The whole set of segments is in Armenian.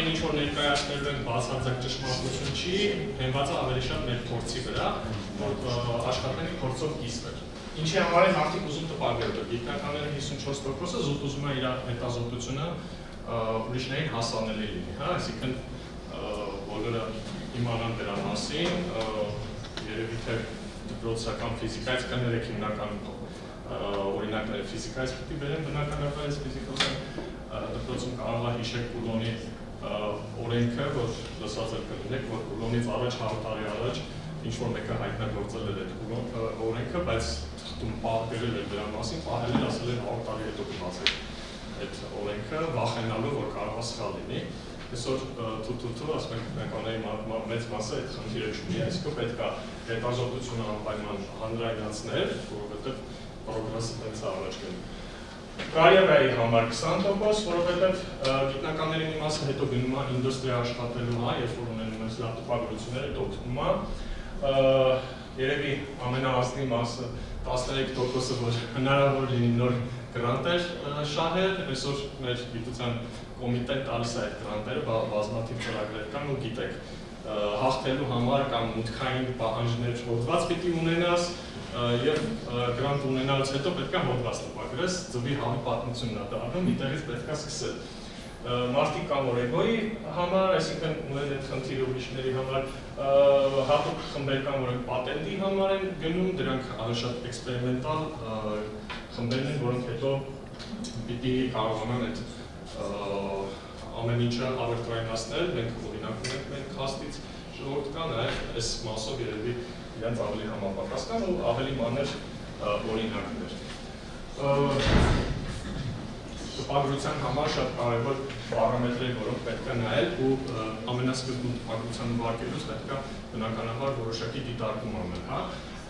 այն ինչ որ ներկայացնելու ենք բացարձակ ճշմարտություն չի, հենված է ավելի շատ մեր փորձի վրա, որ աշխատանքի փորձով կիսվեր։ Ինչի համար են արդյոք ուզում տպագրել։ Գիտնականները 54%-ը զուտ ուզում է իր հետազոտությունը ուրիշներին հասանելի լինի, հա, այսինքն բոլորը իմանան դրա մասին, երևի թե դպրոցական ֆիզիկայից կներեք հիմնականում օրինակները ֆիզիկայից պիտի բերեմ բնականաբար ֆիզիկոսական դպրոցում կարող է հիշեք Կուլոնի օրենքը, որ լսած եք կլինեք, որ Կուլոնից առաջ 100 տարի առաջ ինչ-որ մեկը հայտնագործել էր այդ օրենքը, բայց թղթում գրել էր դրա մասին, պահել էր, ասել էր 100 տարի հետո կբացեք այդ օրենքը, վախենալով, որ կարող է սխալ լինի։ Այսօր թութ-թութ, ասում ենք մեկանայի մեծ մասը այդ խնդիրը չունի, այսինքն պետք է հետազոտությունը անպայման հանրայնացնել, որովհետև պրոգրեսը տենց է առաջ գնում։ Կարիերայի համար 20%, որովհետև գիտնականների մի մասը հետո գնում է ինդուստրիա աշխատելու, հա, երբ որ ունենում են լավ տպագրություններ, հետո օգնում է։ Երևի ամենաազնի մասը 13%-ը, որ հնարավոր լինի նոր գրանտեր շահել, այսօր մեր գիտության կոմիտեն տալիս է այդ գրանտերը, բազմաթիվ ծրագրեր կան ու գիտեք, հաղթելու համար կամ մուտքային պահանջներ հոդված պիտի ունենաս և գրանտ ունենալուց հետո պետք է հոդված տպագրես, ձվի հավի պատմությունն է դառնում, միտեղից պետք է սկսել։ Մարդիկ կամ որ էգոյի համար, այսինքն ունեն այդ խնդիրը ուրիշների համար, հատուկ խմբեր կան, որ պատենտի համար են գնում, դրանք շատ էքսպերիմենտալ խմբերն են, որոնք հետո պիտի կարողանան այդ ամեն ինչը ավերտրայնացնել, մենք օրինակ ունենք մեր քաստից ժողովուրդ կան, այս մասով երևի իրենց ավելի համապատասխան կան ու ավելի մանր օրինակներ։ Տպագրության համար շատ կարևոր պարամետրեր, որոնք պետք է նայել ու ամենասկզբում տպագրության վարկելուց պետք է բնականաբար որոշակի դիտարկում անել, հա։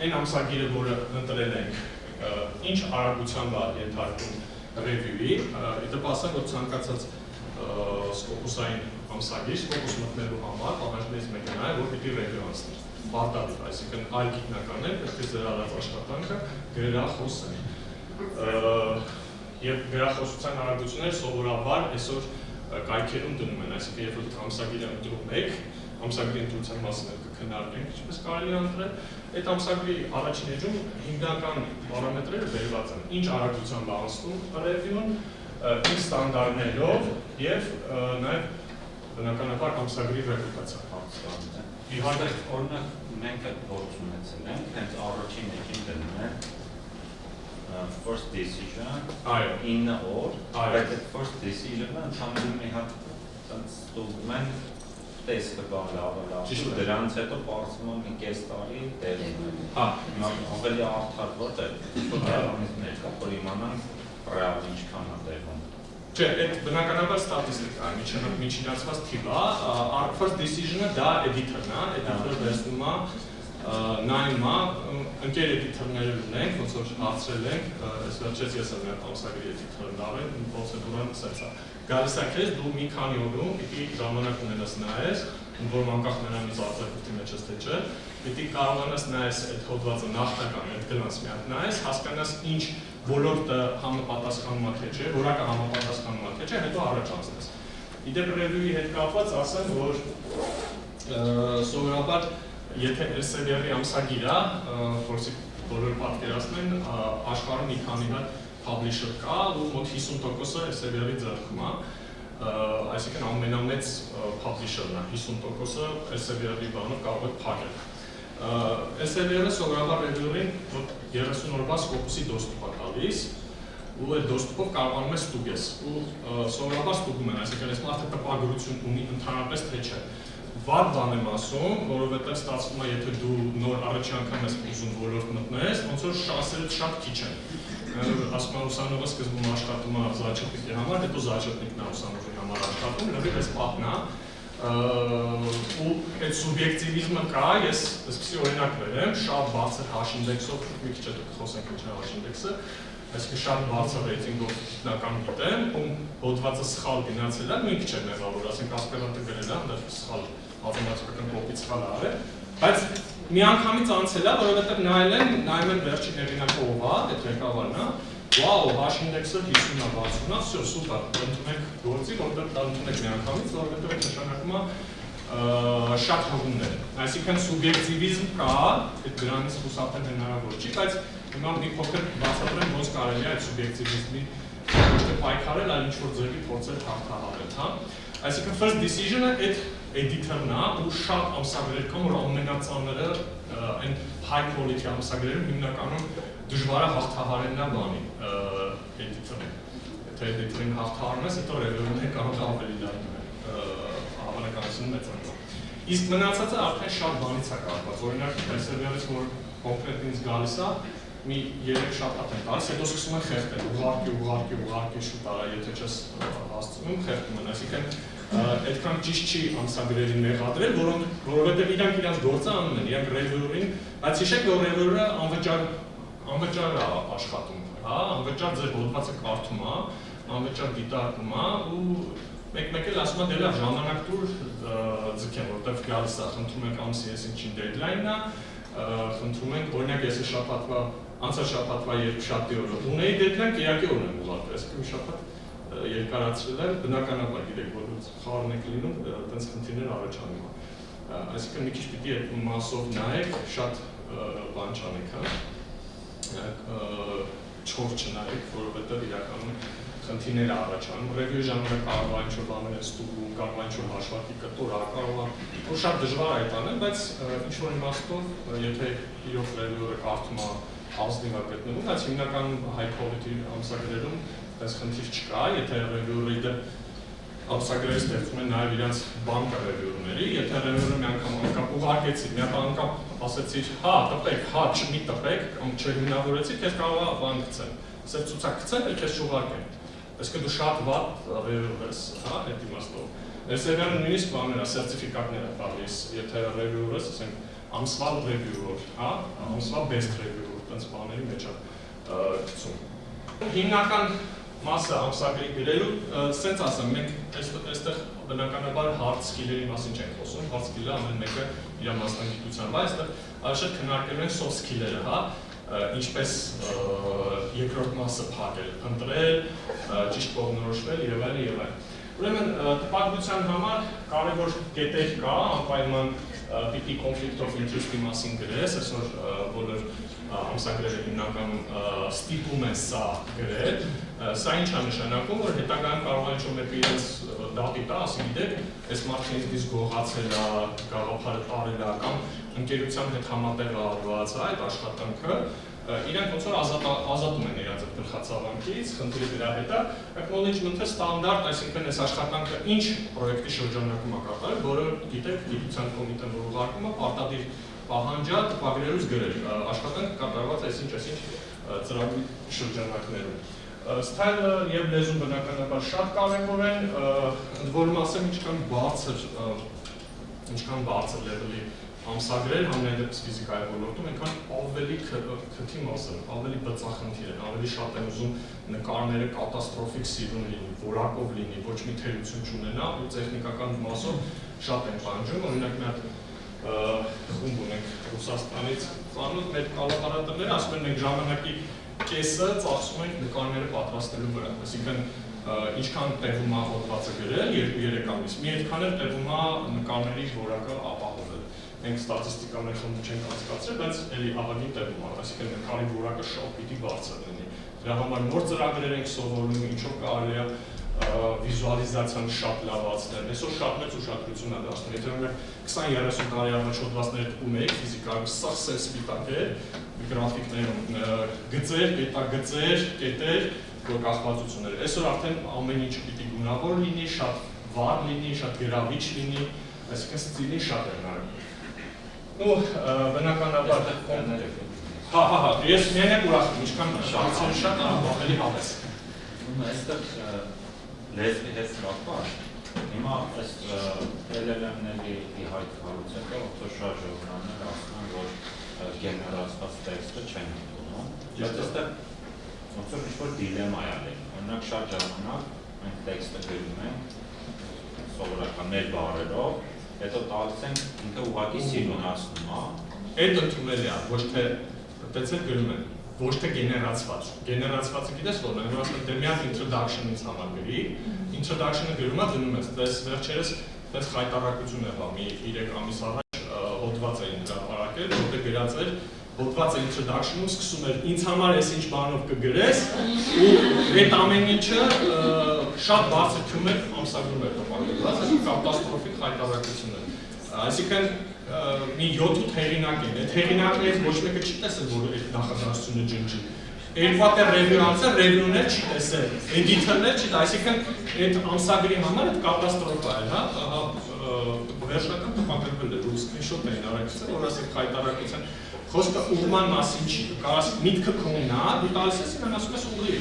Այն ամսագիրը, որը ընտրել ենք, ինչ արագությամբ է ենթարկում ռևյուի, դեպ ասեմ, որ ցանկացած սկոպուսային ամսագիր, սկոպուս մտնելու համար, պահանջներից մեկը նա է, որ պիտի ռևյու անցներ, բարտավիվ, այսինքն այլ գիտնականներ, պետք է ձեր արած աշխատանքը գրախոսեն։ Եվ գրախոսության արագությունները սովորաբար այսօր կայքերում դնում են, այսինքն երբ որ ամսագիրը ընտրում եք, ամսագրի ընտրության մասին կքննարկենք, ինչպես կարելի է ընտրել, այդ ամսագրի առաջին էջում հիմնական պարամետրերը վերված են, ինչ արագությամբ է անցնում ռևյուն, ինչ ստանդարտներով և նաև բնականաբար ամսագրի ռեպուտացիա հարցրանում։ Իհարկե, օրինակ մենք այդ փորձ ունեցել ենք, հենց առաջին էջին դնում ենք first decision, 9 օր, բայց այդ first decision-ը ընդհանրում մի հատ ստուգում են տեսքը բաղլավելացու, դրանց հետո պարզվում է մի կես տարի դերում են։ Ավելի արդար որտեղ մեխանիզմներ կա, որ իմանանք ռեալ ինչքան է դերում։ Չէ, այդ բնականաբար ստատիստիկա է, միջինացված թիվ է, first decision-ը դա editor-ն է, editor-ը վերցնում է, նայում է, ընկեր էդիտորներ ունենք, ոնց որ հարցրել ենք, այս վերջից ես եմ մեր ամսագրի էդիտորը դարել, պրոցեդուրան սենց է։ Գալիս է քեզ, դու մի քանի օրում պիտի ժամանակ ունենաս նայես, որ մանկախ նրանից արձակուրդի մեջ ես թե չէ, պիտի կարողանաս նայես այդ հոդվածը նախնական, այդ գնաց մի հատ նայես, հասկանաս ինչ ոլորտը համապատասխանում է թե չէ, որակը համապատասխանում է թե չէ, հետո առաջ անցնես։ Իդեպ ռևյուի հետ կապված ասեմ, որ սովորաբար եթե Elsevier-ի ամսագիր է, որսի բոլոր պատկերացնեն, աշխարհում մի քանի հատ publisher կա, ու մոտ 50%-ը Elsevier-ի ձեռքում է, այսինքն ամենամեծ publisher-ն է, 50%-ը Elsevier-ի բանով կարող է փակել։ Elsevier-ը սովորաբար ռևյուերին 30 օրվա սկոպուսի դոստուպ է տալիս, ու այդ դոստուպով կարողանում ես ստուգես, ու սովորաբար ստուգում են, այսինքն այս մարդը տպագրություն ունի ընդհանրապես թե չէ։ Վատ բան եմ ասում, որովհետև ստացվում է, եթե դու նոր առաջի անգամ ես ուզում ոլորտ մտնես, ոնց որ շանսերը շատ քիչ են։ Ասում եմ ուսանողը սկզբում աշխատում է զաչոտնիկի համար, հետո զաչոտնիկն է ուսանողի համար աշխատում, լրիվ այս պահն է, ու այդ սուբյեկտիվիզմը կա, ես այսպիսի օրինակ վերեմ, շատ բարձր հաշինդեքսով, մի քիչ հետո կխոսենք ինչ է հաշինդեքսը, այսինքն շատ բարձր ռեյտինգով գիտնական գիտեմ, ում հոդվածը սխալ գնացել է, մի քիչ է մեղավոր, ասենք ասպերանտը գրել է, այնտեղ սխալ մաթեմատիկական կոպի սխալ է արել, բայց մի անգամից անցել է, որովհետև նայում են վերջին հեղինակը ով է, այդ ղեկավարն է, Wow, hash index-ը 50-ը 60-ը, всё, սուպեր, ընդունեք գործի, որտեղ դա ընդունեք միանգամից, որովհետև այդ նշանակում է շատ հղումներ։ Այսինքն սուբյեկտիվիզմ կա, այդ դրանից խուսափել հնարավոր չի, բայց հիմա մի փոքր բացատրեմ ոնց կարելի է այդ սուբյեկտիվիզմի ոչ թե պայքարել, այլ ինչ-որ ձևի փորձել հաղթահարել, հա։ Այսինքն first decision-ը այդ editor-ն է, ու շատ ամսագրեր կան, որ ամենածանրը այն high quality ամսագրերում հիմնականում դժվար է հաղթահարելն է բանի editor-ին։ Եթե editor-ին հաղթահարում ես, հետո review-ն կարող է ավելի լավ հավանականությունը մեծանում։ Իսկ մնացածը արդեն շատ բանից է կապված, օրինակ այսօրվանից որ կոնկրետ ինձ գալիս է, մի 3 շատ հատ են տալիս, հետո սկսում են խեղդել, ուղարկի շուտ արա, եթե չես հասցնում, խեղդում են, այսինքն այդքան ճիշտ չի ամսագրերին մեղադրել, որովհետև իրանք իրանց գործը անում են, իրանք reviewer-ին, բայց հիշեք, որ reviewer-ը անվճար է աշխատում, հա, անվճար ձեր հոդվածը կարդում է, անվճար դիտարկում է ու մեկ էլ ասում է դե լավ ժամանակ տուր ձգեմ, որտեղ գալիս է, խնդրում ենք ամսի ես ինչին deadline-ն է, խնդրում ենք, օրինակ ես անցած շաբաթվա երկշաբթի օրը ունեի deadline, կիրակի օրն եմ ուղարկել, այսինքն մի շաբաթ երկարացրել եմ, բնականաբար գիտեք, որ խառն եք լինում, այդպես խնդիրներ առաջանում է։ Այսինքն մի քիչ պիտի այդ մասով նայեք, շատ բան չանեք, չոր չնայեք, որովհետև իրականում խնդիրներ է առաջանում, review ժամանակ կարող է ինչ-որ բաներ ստուգում, կարող է ինչ-որ հաշվարկի կտոր, կարող է շատ դժվար է այդ անել, բայց ինչ-որ իմաստով, եթե իրոք reviewer-ը կարդում է ազնիվ է գտնվում, բայց հիմնականում high quality ամսագրերում այս խնդիր չկա, եթե reviewer-ը իդեպ ամսագրերը ստեղծում են նաև իրենց բանկը reviewer-ների, եթե reviewer-ը մի անգամ անկապ ուղարկեցի, մի անգամ ասեցիր, հա, տպեք, հա, չմի տպեք, կամ չհիմնավորեցի, քեզ կարող է բան գցեն, սեր ցուցակ գցեն, էլ քեզ չուղարկեն։ Այսինքն դու շատ վատ reviewer ես, հա, այդ իմաստով։ Սերիալը նույնիսկ բաներ է, սերտիֆիկատներ է տալիս, եթե reviewer ես, ասենք, ամսվա reviewer, հա, ամսվա best reviewer, տենց բաների մեջ է գցում։ Հիմնական մասը ամսագրի գրելու, սենց ասեմ, մենք այստեղ բնականաբար hard skill-երի մասին չենք խոսում, hard skill-ը ամեն մեկը իր մասնագիտությամբ, այստեղ շատ քննարկելու ենք soft skill-երը, հա, ինչպես երկրորդ մասը փակել, ընտրել, ճիշտ կողմնորոշվել եւ այլն։ Ուրեմն տպագրության համար կարևոր կետեր կա, անպայման պիտի conflict of interest-ի մասին գրես, այսօր բոլոր ամսագրերը հիմնականում ստիպում են սա գրել, սա ինչ է նշանակում, որ հետագայում կարող է ինչ-որ մեկը իրենց դատի տա, ասի գիտեք, այս մարդը ինձ գողացել է, գաղափարը տարել է, կամ ընկերության հետ համատեղ արված է այդ աշխատանքը, իրանք ոնց որ ազատում են իրենց այդ գլխացավանքից, խնդիրը դրա հետ է, acknowledgement-ը ստանդարտ, այսինքն այս աշխատանքը ինչ պրոյեկտի շրջանակում է կատարել, որը գիտեք, գիտության կոմիտեն որ ուղարկում է, պարտադիր պահանջա տպագրելուց գրել, աշխատանքը կատարված այսինչ ծրագրի շրջանակներում։ Ստայլը և լեզուն բնականաբար շատ կարևոր են, ընդ որում ասեմ ինչքան բարձր լեվելի ամսագրեր, համենայն դեպս ֆիզիկայի ոլորտում, այնքան ավելի քթիմոս են, ավելի բծախնդիր են, ավելի շատ են ուզում նկարները կատաստրոֆիկ սիրուն լինի, որակով լինի, ոչ մի թերություն չունենա ու տեխնիկական մասով շատ են պահանջում, օրինակ մի հատ խումբ ունենք Ռուսաստանից, ծանոթ մեր կալապարատորները, ասում են մենք ժամանակի կեսը ծախսում ենք նկարները պատրաստելու վրա, այսինքն ինչքան տևում է հոդվածը գրել, 2-3 ամիս, մի այդքան էլ տևում է նկարների որակը ապահովել։ Մենք ստատիստիկաներ խմբ չենք անցկացրել, բայց էլի ահագին տևում է, այսինքն նկարի որակը շատ պիտի բարձր լինի։ Դրա համար նոր ծրագրեր ենք սովորում, ինչով կարելի է վիզուալիզացիան շատ լավացնել, այսօր շատ մեծ ուշադրություն է դարձնում, եթե օրինակ 20-30 տարի առաջ հոդվածները տպում էիք ֆիզիկայում, սաղ սև սպիտակ էր, գրաֆիկներում գծեր, կետագծեր, կետեր, որ կախվածություն էր, այսօր արդեն ամեն ինչ պիտի գունավոր լինի, շատ վառ լինի, շատ գրավիչ լինի, այսինքն ստիլին շատ է հնարում։ Ու բնականաբար հա, ես միայն եք ուրախ եմ, ինչքան շանսերը շատ ավելի հավես։ Այստեղ լեզվի հետ կապված, հիմա այս LLM-ների հայտարարությունից հետո օգտոշար ժողովուրդներ ասում են, որ գեներացված տեքստը չեն ընդունում, բայց այստեղ ոնց որ ինչ-որ դիլեմա է ալի, օրինակ շատ ժամանակ մենք տեքստը գրում ենք սովորական մեր բառերով, հետո տալիս ենք ինքը ուղղակի սիրունացնում, այդ ընդունել է, ոչ թե տեցել գրում են, ոչ թե գեներացված։ Գեներացվածը գիտես որն է, որ ասում եմ դե մի հատ introduction-ից համար գրի, introduction-ը գրում է դնում ես, դες վերջերս դες խայտարակություն եղավ, մի 3 ամիս առաջ հոդված էին հրապարակել, որտեղ գրած էր հոդվածը introduction-ում սկսում էր ինձ համար ես ինչ բանով կգրես ու այդ ամեն ինչը շատ բարձր թյումեր ամսագրում էր տպագրված, այս կատաստրոֆիկ խայտարակություն է։ Այսինքն մի 7-8 հեղինակ են, այդ հեղինակներից ոչ մեկը չի տեսել, որ այդ նախադասությունը ջնջի։ Երկու ռևյու անցել, ռևյուներ չի տեսել, էդիտորներ չի, այսինքն այդ ամսագրի համար այդ կատաստրոֆա է, հա, վերջնական տպագրվել էր, ու սկրինշոտ էին արագեցել, որ ասեք խայտարակության խոսքը ուղղման մասին չի, կարաս միտքը քոնն է, դու տալիս ես իրան ասում ես ուղղի,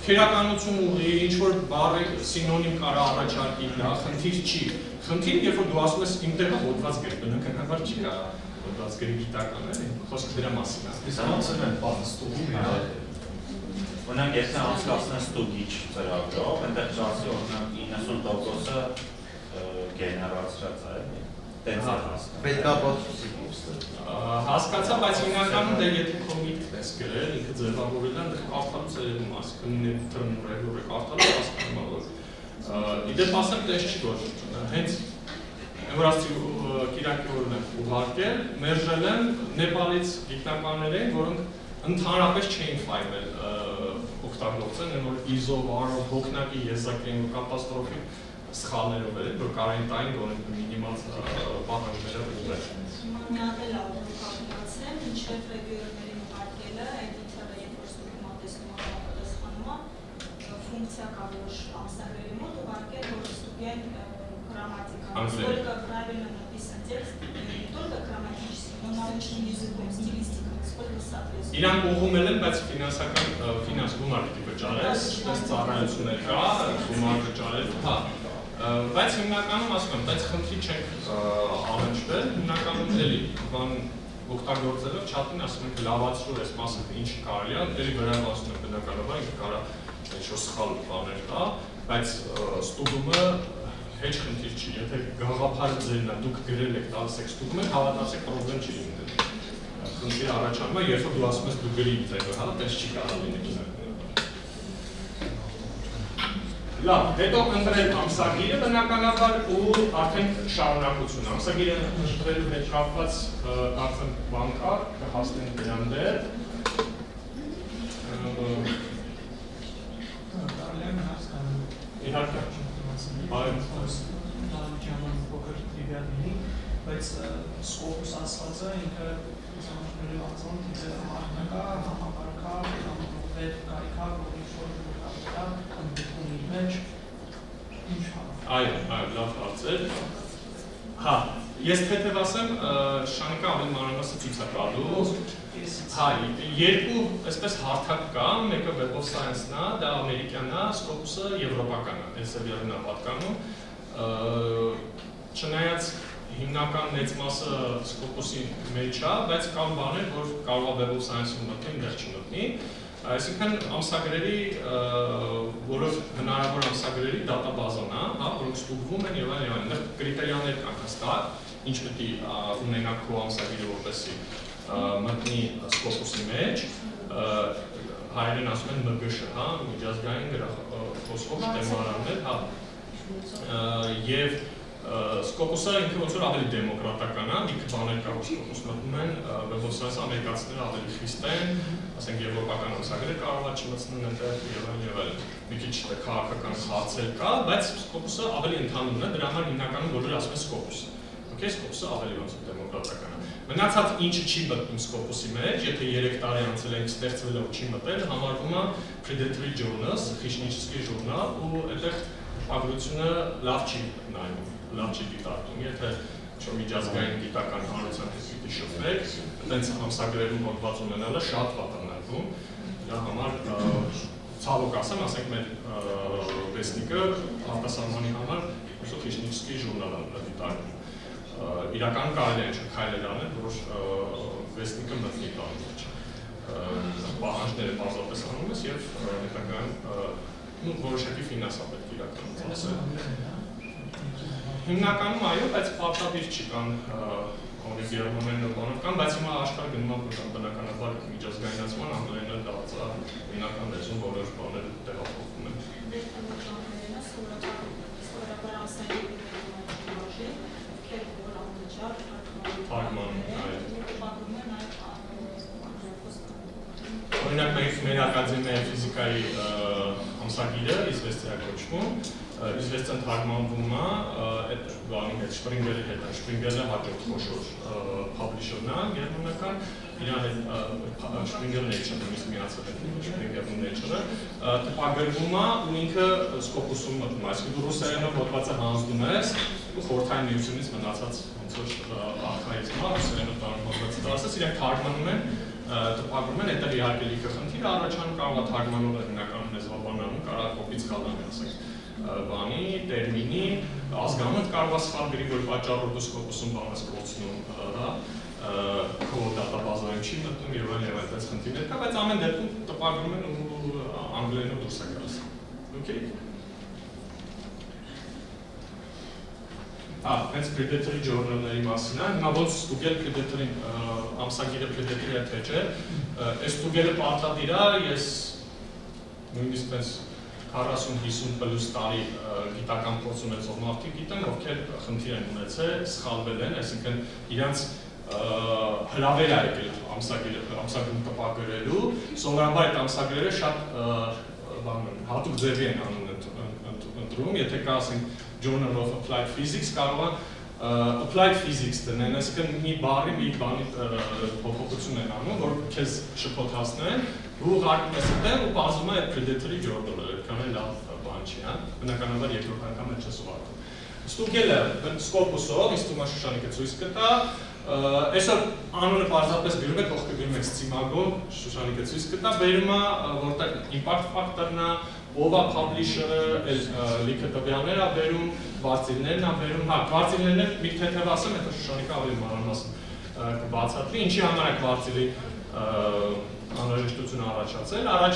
քերականություն ուղղի, ինչ-որ բառը սինոնիմ կարա առաջարկի, դա խնդիր չի, խնդիրը երբ որ դու ասում ես իմ տեղը հոդված գրի, բնականաբար չի կարա հոդված գրի գիտական է, խոսքը դրա մասին է։ Իսկ անցել են բանը ստուգում է։ Օրինակ ես անցկացնեմ ստուգիչ ծրագրով, այնտեղ ճասի օրինակ 90%-ը գեներացրած է, տենց է հասկանում։ Պետք է պատմություն հասկացա, բայց հիմնականում դե եթե քո միտքն ես գրել, ինքը ձևավորել է, այնտեղ կարդալուց երևում է, այսինքն նույն թռնուրը կարդալուց հասկանում է, որ իդեպ ասեմ տես չի, որ հենց որ ասի Կիրակի օրն եմ ուղարկել, մերժել են Նեպալից գիտնականներ էին, որոնք ընդհանրապես չէին ֆայլել օգտագործել, որ ISO վարով հոգնակի եզակային կատաստրոֆի սխալներով էր, որ կարային տային գոնե մինիմալ պահանջները ուղղել։ Մի հատ էլ ավտոկապացեմ, ինչև ռեվյուերներին ուղարկելը, էդիտորը երբ որ ստուգում տեսնում պատասխանում է, ֆունկցիա կա որ ամսագրերի մոտ ուղարկել, որ ստուգեն грамматика. Сколько правильно написан текст, только грамматически, но научным языком, стилистикой, сколько соответствует. Իրանք ուղղումել են, բայց ֆինանս գումար պիտի վճարես, այդպես ծառայություններ կա, գումար վճարել, հա։ Բայց հիմնականում ասում եմ, բայց խնդրի չենք առնչվել, հիմնականում էլի բան օգտագործելով չաթին ասում ենք լավացրու այս մասը ինչ կարելի է, դերի վրա ասում եմ բնականաբար ինքը կարա ինչ-որ սխալ բաներ կա, բայց ստուգումը հեչ խնդիր չի, եթե գաղափարը ձերն է, դուք գրել եք, տալիս եք ստուգում եք, հավատացեք պրոբլեմ չի լինել։ Խնդիրը առաջանում է, երբ որ դու ասում ես դու գրի ձևը, հա, տես չի կարող լինել։ Լավ, հետո ընտրել ամսագիրը բնականաբար ու արդեն շարունակություն։ Ամսագիրը ընտրելու հետ կապված կարծեմ բան կա, կհասնենք դրան դեր։ Իհարկե։ Բայց սկոպուս ասվածը ինքը զանազանելու անձան դիզայներակա, համապարակա, վեբ կարիքա, որ ինչ-որ կա, ընդգրկում իր մեջ, ինչ հա։ Այո, լավ հարցեր։ Հա, ես թեթև ասեմ, Շանիկը ավելի մանրամասն ցույց է տալու։ Հա, երկու այսպես հարթակ կա, մեկը Web of Science-ն է, դա ամերիկյան է, Scopus-ը եվրոպական է, Elsevierն է պատկանում։ Չնայած հիմնական մեծ մասը Scopus-ի մեջ է, բայց կան բաներ, որ կարող է Web of Science-ում մտնի, դեռ չմտնի։ Այսինքն ամսագրերի, որով հնարավոր ամսագրերի դատաբազան է, հա, որոնք ստուգվում են եւ այլն, այնտեղ կրիտերիաներ կան հստակ, ինչ պետք է ունենա քո ամսագիրը որպեսզի մտնի Scopus-ի մեջ, հայերեն ասում են ՄԳՇ, հա, միջազգային գրախոսով շտեմարաններ, հա, եւ Scopus-ը ինքը ոնց որ ավելի դեմոկրատական է, մի քիչ բաներ կա, որ Scopus մտնում են, Web of Science ամերիկացիները ավելի խիստ են, ասենք եվրոպական ամսագրերը կարող է չմտցնեն այնտեղ եւ այլն, մի քիչ քաղաքական խացեր կա, բայց Scopus-ը ավելի ընդհանուր է, դրա համար հիմնականում բոլորը ասում են Scopus։ Okay, Scopus-ը ավելի ոնց որ դեմոկրատական է։ Մնացած ինչը չի մտնում Scopus-ի մեջ, եթե 3 տարի անցել է ստեղծվել ու չի մտել, համարվում է predatory journals, խիշնիչսկի ժուրնալ, ու այդտեղ պատմությունը լավ չի նայում, լավ չի դիտարկում, եթե ինչ-որ միջազգային գիտական հանրության հետ պիտի շփվեք, այդպես ամսագրերում հոդված ունենալը շատ վատ է նայվում, դրա համար ցավոք ասեմ, ասենք մեր վեսնիկը արտասահմանի համար խիշնիչսկի ժուրնալ է դիտարկում։ Իրական կարելի է ինչ-որ քայլեր անել, որ վեսնիկը մտնի տան մեջ։ Պահանջները պարզապես անում ես եւ հետագայում որոշակի ֆինանսա պետք է իրականացնել։ Հիմնականում այո, բայց պարտադիր չի կան օրինակ երբեմն բաներ կան, բայց հիմա աշխարհը գնում է բնականաբար միջազգայնացման անգլերենը դարձա հիմնական լեզուն, որոշ բաներ տեղափոխվում են։ Օրինակ մեր ակադեմիայի ֆիզիկայի ամսագիրը իզվեստիա կոչվում, իզվեստիան թարգմանվում է այդ բանի հետ, Շպրինգերի հետ, Շպրինգերը հաջորդ խոշոր publisher-ն է գերմանական, իրան հետ Շպրինգեր Nature-ը նույնիսկ միացել է Շպրինգեր Nature-ը, տպագրվում է ու ինքը Scopus-ում մտնում է, այսինքն դու ռուսերենով հոդվածը հանձնում ես ու խորհրդային միությունից մնացած ոնց որ արխայիզմ է, ռուսերենով տանում հոդվածը դասես, իրենք թարգմանում են տպագրում են, այդ էլ իհարկե լիքը խնդիր առաջանում կարող է թարգմանողը հիմնականում լեզվաբանանում, կարող է կոպիտ սխալներ ասենք բանի, տերմինի, ազգանունդ կարող է սխալ գրի, որ պատճառով դու Scopus-ում բան ես կոչնում, քո դատաբազայում չի մտնում եւ այլն այդպես խնդիրներ կա, բայց ամեն դեպքում տպագրում են ու անգլերենով դուրս է գալիս։ Okay։ Հենց Predator-ի journal-ների մասին է, հիմա ոնց ստուգել Predator-ի ամսագիրը Predator-ի թե չէ, այս ստուգելը պարտադիր է, ես նույնիսկ պես 40-50 պլյուս տարի գիտական փորձ ունեցող մարդիկ գիտեմ, ովքեր խնդիր են ունեցել, սխալվել են, այսինքն իրանց հրավեր է եկել ամսագրում տպագրելու, սովորաբար այդ ամսագրերը շատ հատուկ ձևի են անուն ընտրում, եթե կա ասենք Journal of Applied Physics, կարող է Applied Physics դնեն, այսինքն մի բառի, մի բանի փոփոխություն են անում, որ քեզ շփոթացնեն, ու ուղարկում ես այդտեղ ու բացում է այդ Predator-ի journal-ը, այդքան էլ լավ բան չի, հա, բնականաբար երկրորդ անգամ էլ չես ուղարկում։ Ստուգելը Scopus-ով, ինձ թվում է Շուշանիկը ցույց կտա, այսօր անունը պարզապես գրում եք, ողքը գրում եք Stimago, Շուշանիկը ցույց կտա, բերում է, որտեղ impact factor-ն է, ով է publisher-ը, լիքը տվյալներ է բերում, վարձիլներն է բերում, հա, վարձիլներն էլ մի թեթև ասեմ, հետո Շուշանիկը ավելի մանրամասն կբացատրի, ինչի համար է վարձիլի անհրաժեշտությունը առաջացել, առաջ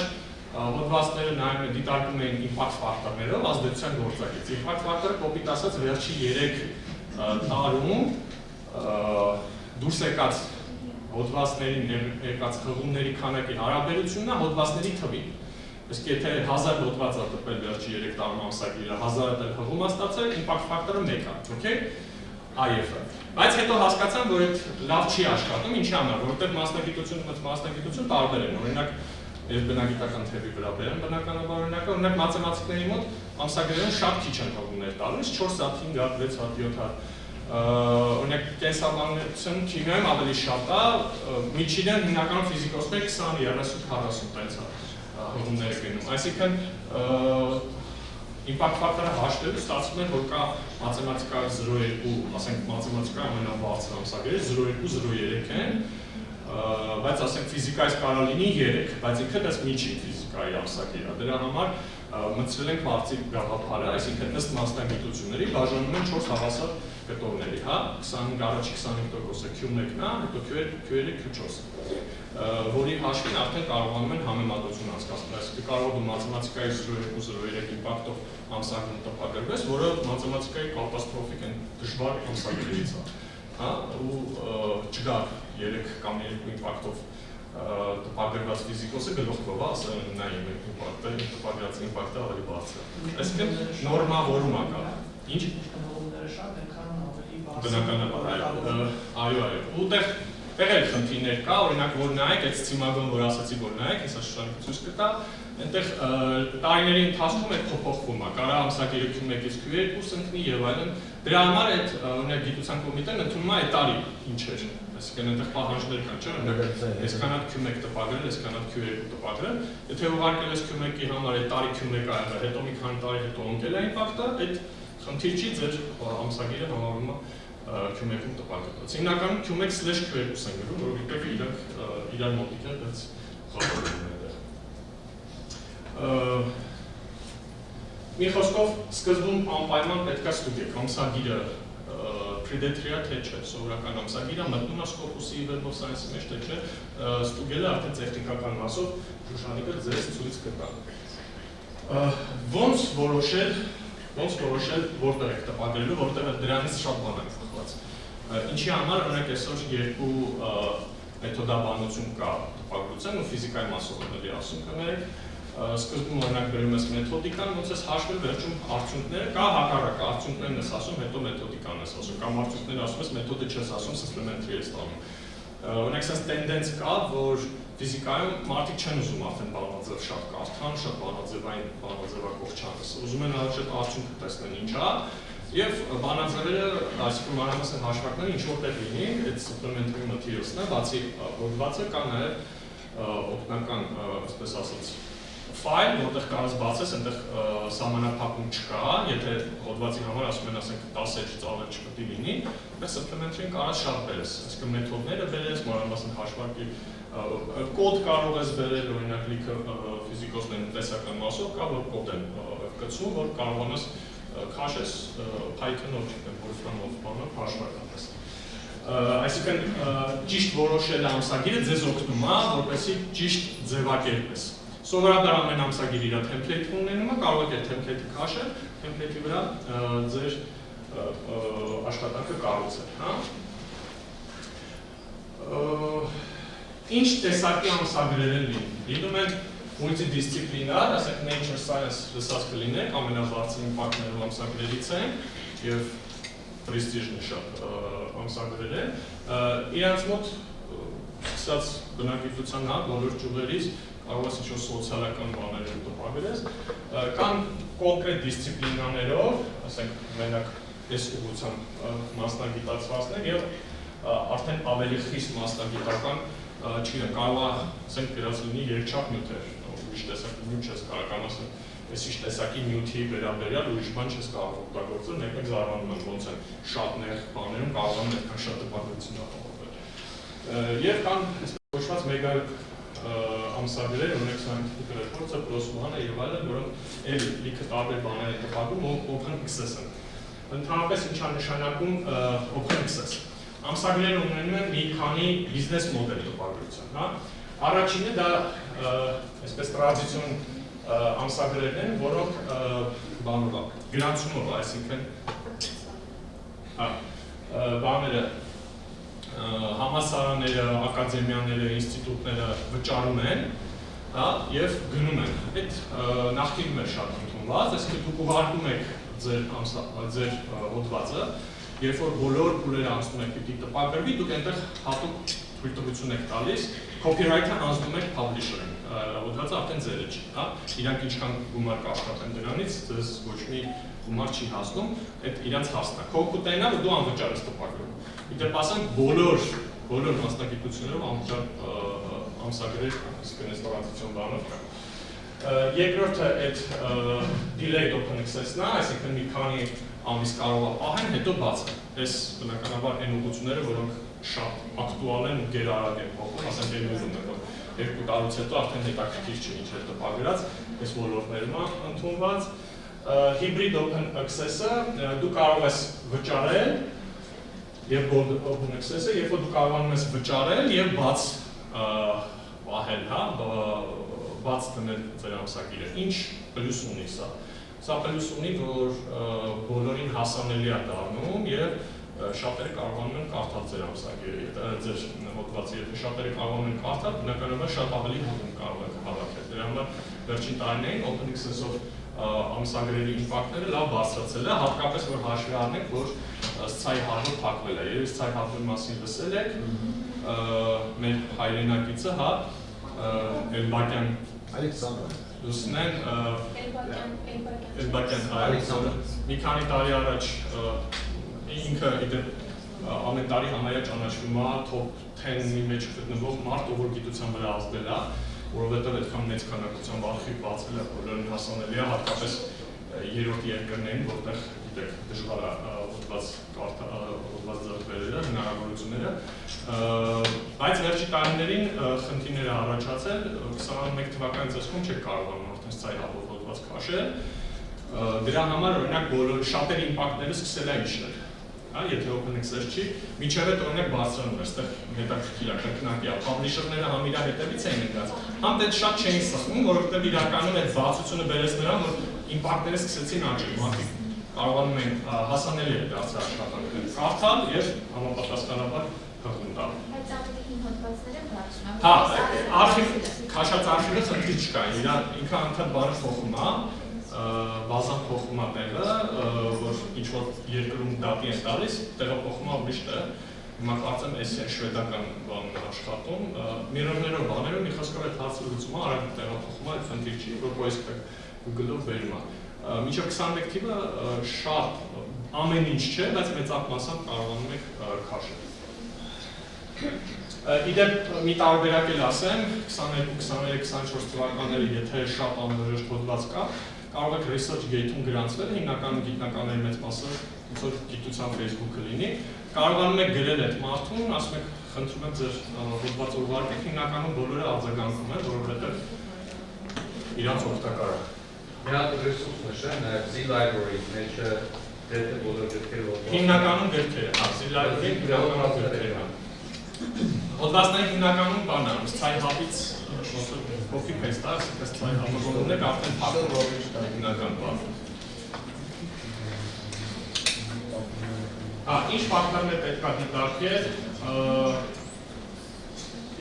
հոդվածները նայում են դիտարկում էին impact factor-ներով ազդեցության գործակից։ Impact factor-ը կոպիտ ասած վերջի 3 տարում դուրս եկած հոդվածներին եկած հղումների քանակի հարաբերությունն է հոդվածների թվին։ Իսկ եթե 1000 հոդված է տպել վերջի 3 տարում ամսագիրը, 1000-ը դեռ հղում է ստացել, impact factor-ը 1 է, okay? IF-ը։ Բայց հետո հասկացան, որ այդ լավ չի աշխատում, ինչի համար, որովհետև մասնագիտություն տարբեր են, օրինակ ես բնագիտական թևի վրա բերեմ բնականաբար օրինակը, օրինակ մաթեմատիկների մոտ ամսագրերում շատ քիչ են հղումներ տալիս, 4 հատ, 5 հատ, 6 հատ, 7 հատ։ Օրինակ կենսաբանություն քիմիայում ավելի շատ է, միջինը հիմնականում ֆիզիկոսներ 20, 30, 40 տենց է հղումները գնում, այսինքն impact factor-ը հաշտելու ստացվում է, որ կա մաթեմատիկայի 0.2, ասենք մաթեմատիկայի ամենաբարձր ամսագրերը 0.2, 0.3 են, բայց ասենք ֆիզիկայից կարող լինի 3, բայց ինքը դες միջին ֆիզիկայի ամսագիր է, դրա համար մտցրել ենք վարձի գաղափարը, այսինքն ըստ մասնագիտությունների բաժանում են 4 հավասար կտորների, հա, 25% Q1-ն է, հետո Q2, Q4, որի հաշվին արդեն կարողանում են համեմատություն անցկացնել, այսինքն կարող դու մաթեմատիկայի 0.2, 0.3 իմպակտով ամսագրում տպագրվես, որը մաթեմատիկայի կատաստրոֆիկ են դժվար ամսագրերից է, հա, ու չկա 3 կամ 2 իմպակտով տպագրված ֆիզիկոսը գլուխով է, ասել նա իմ իմպակտը, տպագրած իմպակտը ավելի բարձր է։ Այսինքն նորմավորում է կա։ Ինչ? Հղումները շատ ենքան ավելի բնականաբար, այո, ու տեղ էլ խնդիրներ կա, օրինակ որ նայեք, այդ Stimago-ն որ ասացի որ նայեք, հեսա Շուշանիկը ցույց կտա, այնտեղ տարիների ընթացքում այդ փոփոխվում է, կարող ամսագիրը Q1-ից Q2 ընկնի եւ այլն։ Դրա համար այդ օրինակ գիտության կոմիտեն ընդունում է այդ տարի ինչ էր, այսինքն այնտեղ պահանջներ կան, չէ՞, օրինակ այսքան հատ Q1 տպագրել, այսքան հատ Q2 տպագրել, եթե ուղարկել ես Q1-ի համար այդ տարի Q1 ա եղել, հետո մի քանի տարի հետո ընկել է իմպակտը, այդ խնդիր չի, ձեր ամսագիրը համարվում է Q1-ում տպագրված։ Հիմնականում Q1/Q2 են գրում, որովհետև իրանք իրար մոտիկ է, բայց խորհուրդ են այդտեղ։ Մի խոսքով սկզբում անպայման պետք է ստուգեք ամսագիրը Predator-ը թե չէ, սովորական ամսագիրը մտնում է Scopus-ի Web of Science-ի մեջ թե չէ, ստուգելը արդեն տեխնիկական մասով Շուշանիկը ձեզ ցույց կտա։ Ոնց որոշել ոնց որոշել որտեղ եք տպագրելու, որտեղ դրանից շատ բան է խախտված։ Ինչի համար օրինակ այսօր երկու մեթոդաբանություն կա տպագրության ու ֆիզիկայի մասով ասում կներեք, սկզբում օրինակ բերում ես մեթոդիկան, ոնց ես հաշվել վերջում արդյունքները, կա հակառակը, արդյունքներն ես ասում, հետո մեթոդիկան ես ասում, կամ արդյունքները ասում ես, մեթոդը չես ասում, supplementary ես տանում։ Օրինակ sense տենդենց կա, որ ֆիզիկայում մարդիկ չեն ուզում արդեն բանաձև շատ կարդան, շատ բանաձևային բանաձևակողչան, ուզում են առաջ արդյունքը տեսնեն ինչ է, եւ բանաձևերը, այսինքն մանրամասն հաշվարկները ինչ որտեղ լինի, այդ supplementary materials-ն է, բացի հոդվածը կա նաեւ օգնական, այսպես ասած, ֆայլ, որտեղ կարաս բացես, այնտեղ սահմանափակում չկա, եթե հոդվածի համար ասում են, ասենք 10 էջից ավել չպետք է լինի, բայց supplementary-ին կարաս շատ բերես, այսինքն մեթոդները բերես, մանրամասն հաշվարկի կոդ կարող ես բերել, օրինակ լիքը ֆիզիկոսներն տեսական մասով կա, որ կոդ են գցում, որ կարողանաս քաշես Python-ով, Wolfram-ով բանով հաշվարկապես։ Այսինքն ճիշտ որոշել ամսագիրը ձեզ օգնում է, որպեսզի ճիշտ ձևակերպես։ Սովորաբար ամեն ամսագիր իր template-ը ունենում է, կարող եք template-ը քաշել, template-ի վրա ձեր աշխատանքը կառուցել, հա։ Ինչ տեսակի ամսագրեր են լինում են multidisciplinար, ասենք nature science լսած կլինեք, ամենաբարձր իմպակտներով ամսագրերից են եւ prestigious շատ ամսագրեր են։ Իրանց մոտ սկսած բնագիտության բոլոր ճյուղերից կարող ես ինչ-որ սոցիալական բաներ տպագրես, կան կոնկրետ դիսցիպլինաներով, ասենք մենակ այս ուղղությամբ մասնագիտացվածներ եւ արդեն ավելի խիստ մասնագիտական չգիտեմ, կարող է, ասենք, գրած լինի երկչափ նյութեր, ուրիշ տեսակի նյութ չես կարող, կամ ասենք, այսիշ տեսակի նյութի վերաբերյալ ուրիշ բան չես կարող օգտագործել, մեկ զարմանում են ոնց են շատ նեղ բաներում կարող են այդքան շատ տպագրություն ապահովել։ Եվ կան այսպես կոչված մեգա ամսագրեր, օրինակ scientific report-ը, PLOS-1-ը եւ այլն, որոնք էլի լիքը տարբեր բաներ են տպագրում open access են։ Ընդհանրապես ինչա նշանակում open access։ Ամսագրերը ունենում են մի քանի բիզնես մոդել տպագրության, հա։ Առաջինը դա այսպես տրադիցիոն ամսագրերն են, որոնք բանով գրանցումով, այսինքն բաները համալսարանները, ակադեմիաները, ինստիտուտները վճարում են, հա, եւ գնում են։ Այդ նախկինում է շատ ընդունված, այսինքն դուք ուղարկում եք ձեր հոդվածը, երբ որ բոլոր փուլերը անցնում եք պիտի տպագրվի, դուք այնտեղ հատուկ թույլտվություն եք տալիս, copyright-ը հանձնում եք publisher-ին, հոդվածը արդեն ձերը չի, հա, իրանք ինչքան գումար կաշխատեն դրանից, ձեզ ոչ մի գումար չի հասնում, այդ իրանց հասնա։ Քո օգուտն է, որ դու անվճար ես տպագրում։ Իդեպ ասենք բոլոր մասնագիտություններով անվճար ամսագրեր կան, իսկ այս տրադիցիոն բանով կան։ Երկրորդը այդ delayed open access-ն է, այսինքն մի քանի ամիս կարող է պահեն, հետո բացեն։ Այս բնականաբար այն ուղղությունները, որոնք շատ ակտուալ են ու գերարագ են փոխում, ասենք այն ուզում են, որ 2 տարուց հետո արդեն հետաքրքիր չէ ինչ է տպագրած, այս ոլորտներում է ընդունված։ Hybrid open access-ը դու կարող ես վճարել եւ open access-ը, երբ որ դու կարողանում ես վճարել եւ բաց պահել, հա, բաց դնել ձեր ամսագիրը։ Ինչ պլյուս ունի սա։ Սա պլյուս ունի, որ բոլորին հասանելի է դառնում եւ շատերը կարողանում են կարդալ ձեր ամսագիրը, ձեր հոդվածը, եթե շատերը կարողանում են կարդալ, բնականաբար շատ ավելի հոգում կարող եք հավաքել։ Դրա համար վերջին տարիներին open access-ով ամսագրերի իմպակտները լավ բարձրացել է, հատկապես որ հաշվի առնենք, որ Սցայի հաբը փակվել է, երբ Սցայի հաբի մասին լսել եք, մեր հայրենակիցը, հա, Էլբակյան Լուսնեն, Էլբակյան Ալեքսանդր, մի քանի տարի առաջ ինքը ամեն տարի համարյա ճանաչվում է top 10-ի մեջ գտնվող մարդ, ով որ գիտության վրա ազդել է, որովհետև այդքան մեծ քանակությամբ արխիվ բացել է, բոլորին հասանելի է, հատկապես երրորդ երկրներին, որտեղ գիտեք դժվար է հոդված ձեռք բերելը, հնարավորությունները, բայց վերջի տարիներին խնդիրներ է առաջացել, 21 թվականի ծեսքում չեք կարողանում արդեն Սցայի հաբով հոդված քաշել, դրա համար օրինակ բոլոր շատերի իմպակտները սկսել է իջնել, եթե open access չի, մինչև այդ օրինակ բարձրանում է, այստեղ հետաքրքիր է, կրկնակի է, publisher-ները համ իրար հետևից էին ընկած, համ դե շատ չէին սխվում, որովհետև իրականում այդ բացությունը բերեց նրան, որ իմպակտները սկսեցին աճել, մարդիկ կարողանում ենք հասանելի է դարձել աշխատանքը կարդալ եւ համապատասխանաբար հղում տալ։ Բայց ավելի հին հոդվածները բացում են։ Հա, արխիվ, քաշած արխիվը խնդիր չկա, ինքը անդադ բանը փոխում է, բազան փոխում է տեղը, որ ինչ-որ երկրում դատի են տալիս, տեղափոխում է ուրիշ տեղ։ Հիմա կարծեմ էս է շվեդական բանն աշխատում, միրորներով բաներով մի խոսքով այդ հարցը լուծումը արագ տեղափոխում է, այդ խնդիր չի, որ poisk Google-ով վերում է։ Մինչև 21 թիվը շատ ամեն ինչ չէ, բայց մեծակ մասամբ կարողանում եք քաշել։ Իդեպ մի տարբերակ էլ ասեմ, 22, 23, 24 թվականների եթե շատ անհրաժեշտ հոդված կա, կարող եք ResearchGate-ում գրանցվել, հիմնականում գիտնականների մեծ մասը ոնց որ գիտության Facebook-ը լինի, կարողանում եք գրել այդ մարդուն, ասում եք խնդրում եմ ձեր հոդվածը ուղարկեք, հիմնականում բոլորը արձագանքում են, որովհետև իրանց օգտակար է։ Մի հատ ռեսուրս նշեմ, նաև Z-Library մեջը գրեթե բոլոր գրքերը հիմնականում գրքերը, Z-Library հիմնականում գրքերը։ Հոդվածները հիմնականում բան է, ցայ հապից copy paste-ը, այսպես ցայ համոզումն եք արդեն փակում հիմնական բան։ Ինչ ֆակտորներ պետք է դիտարկել,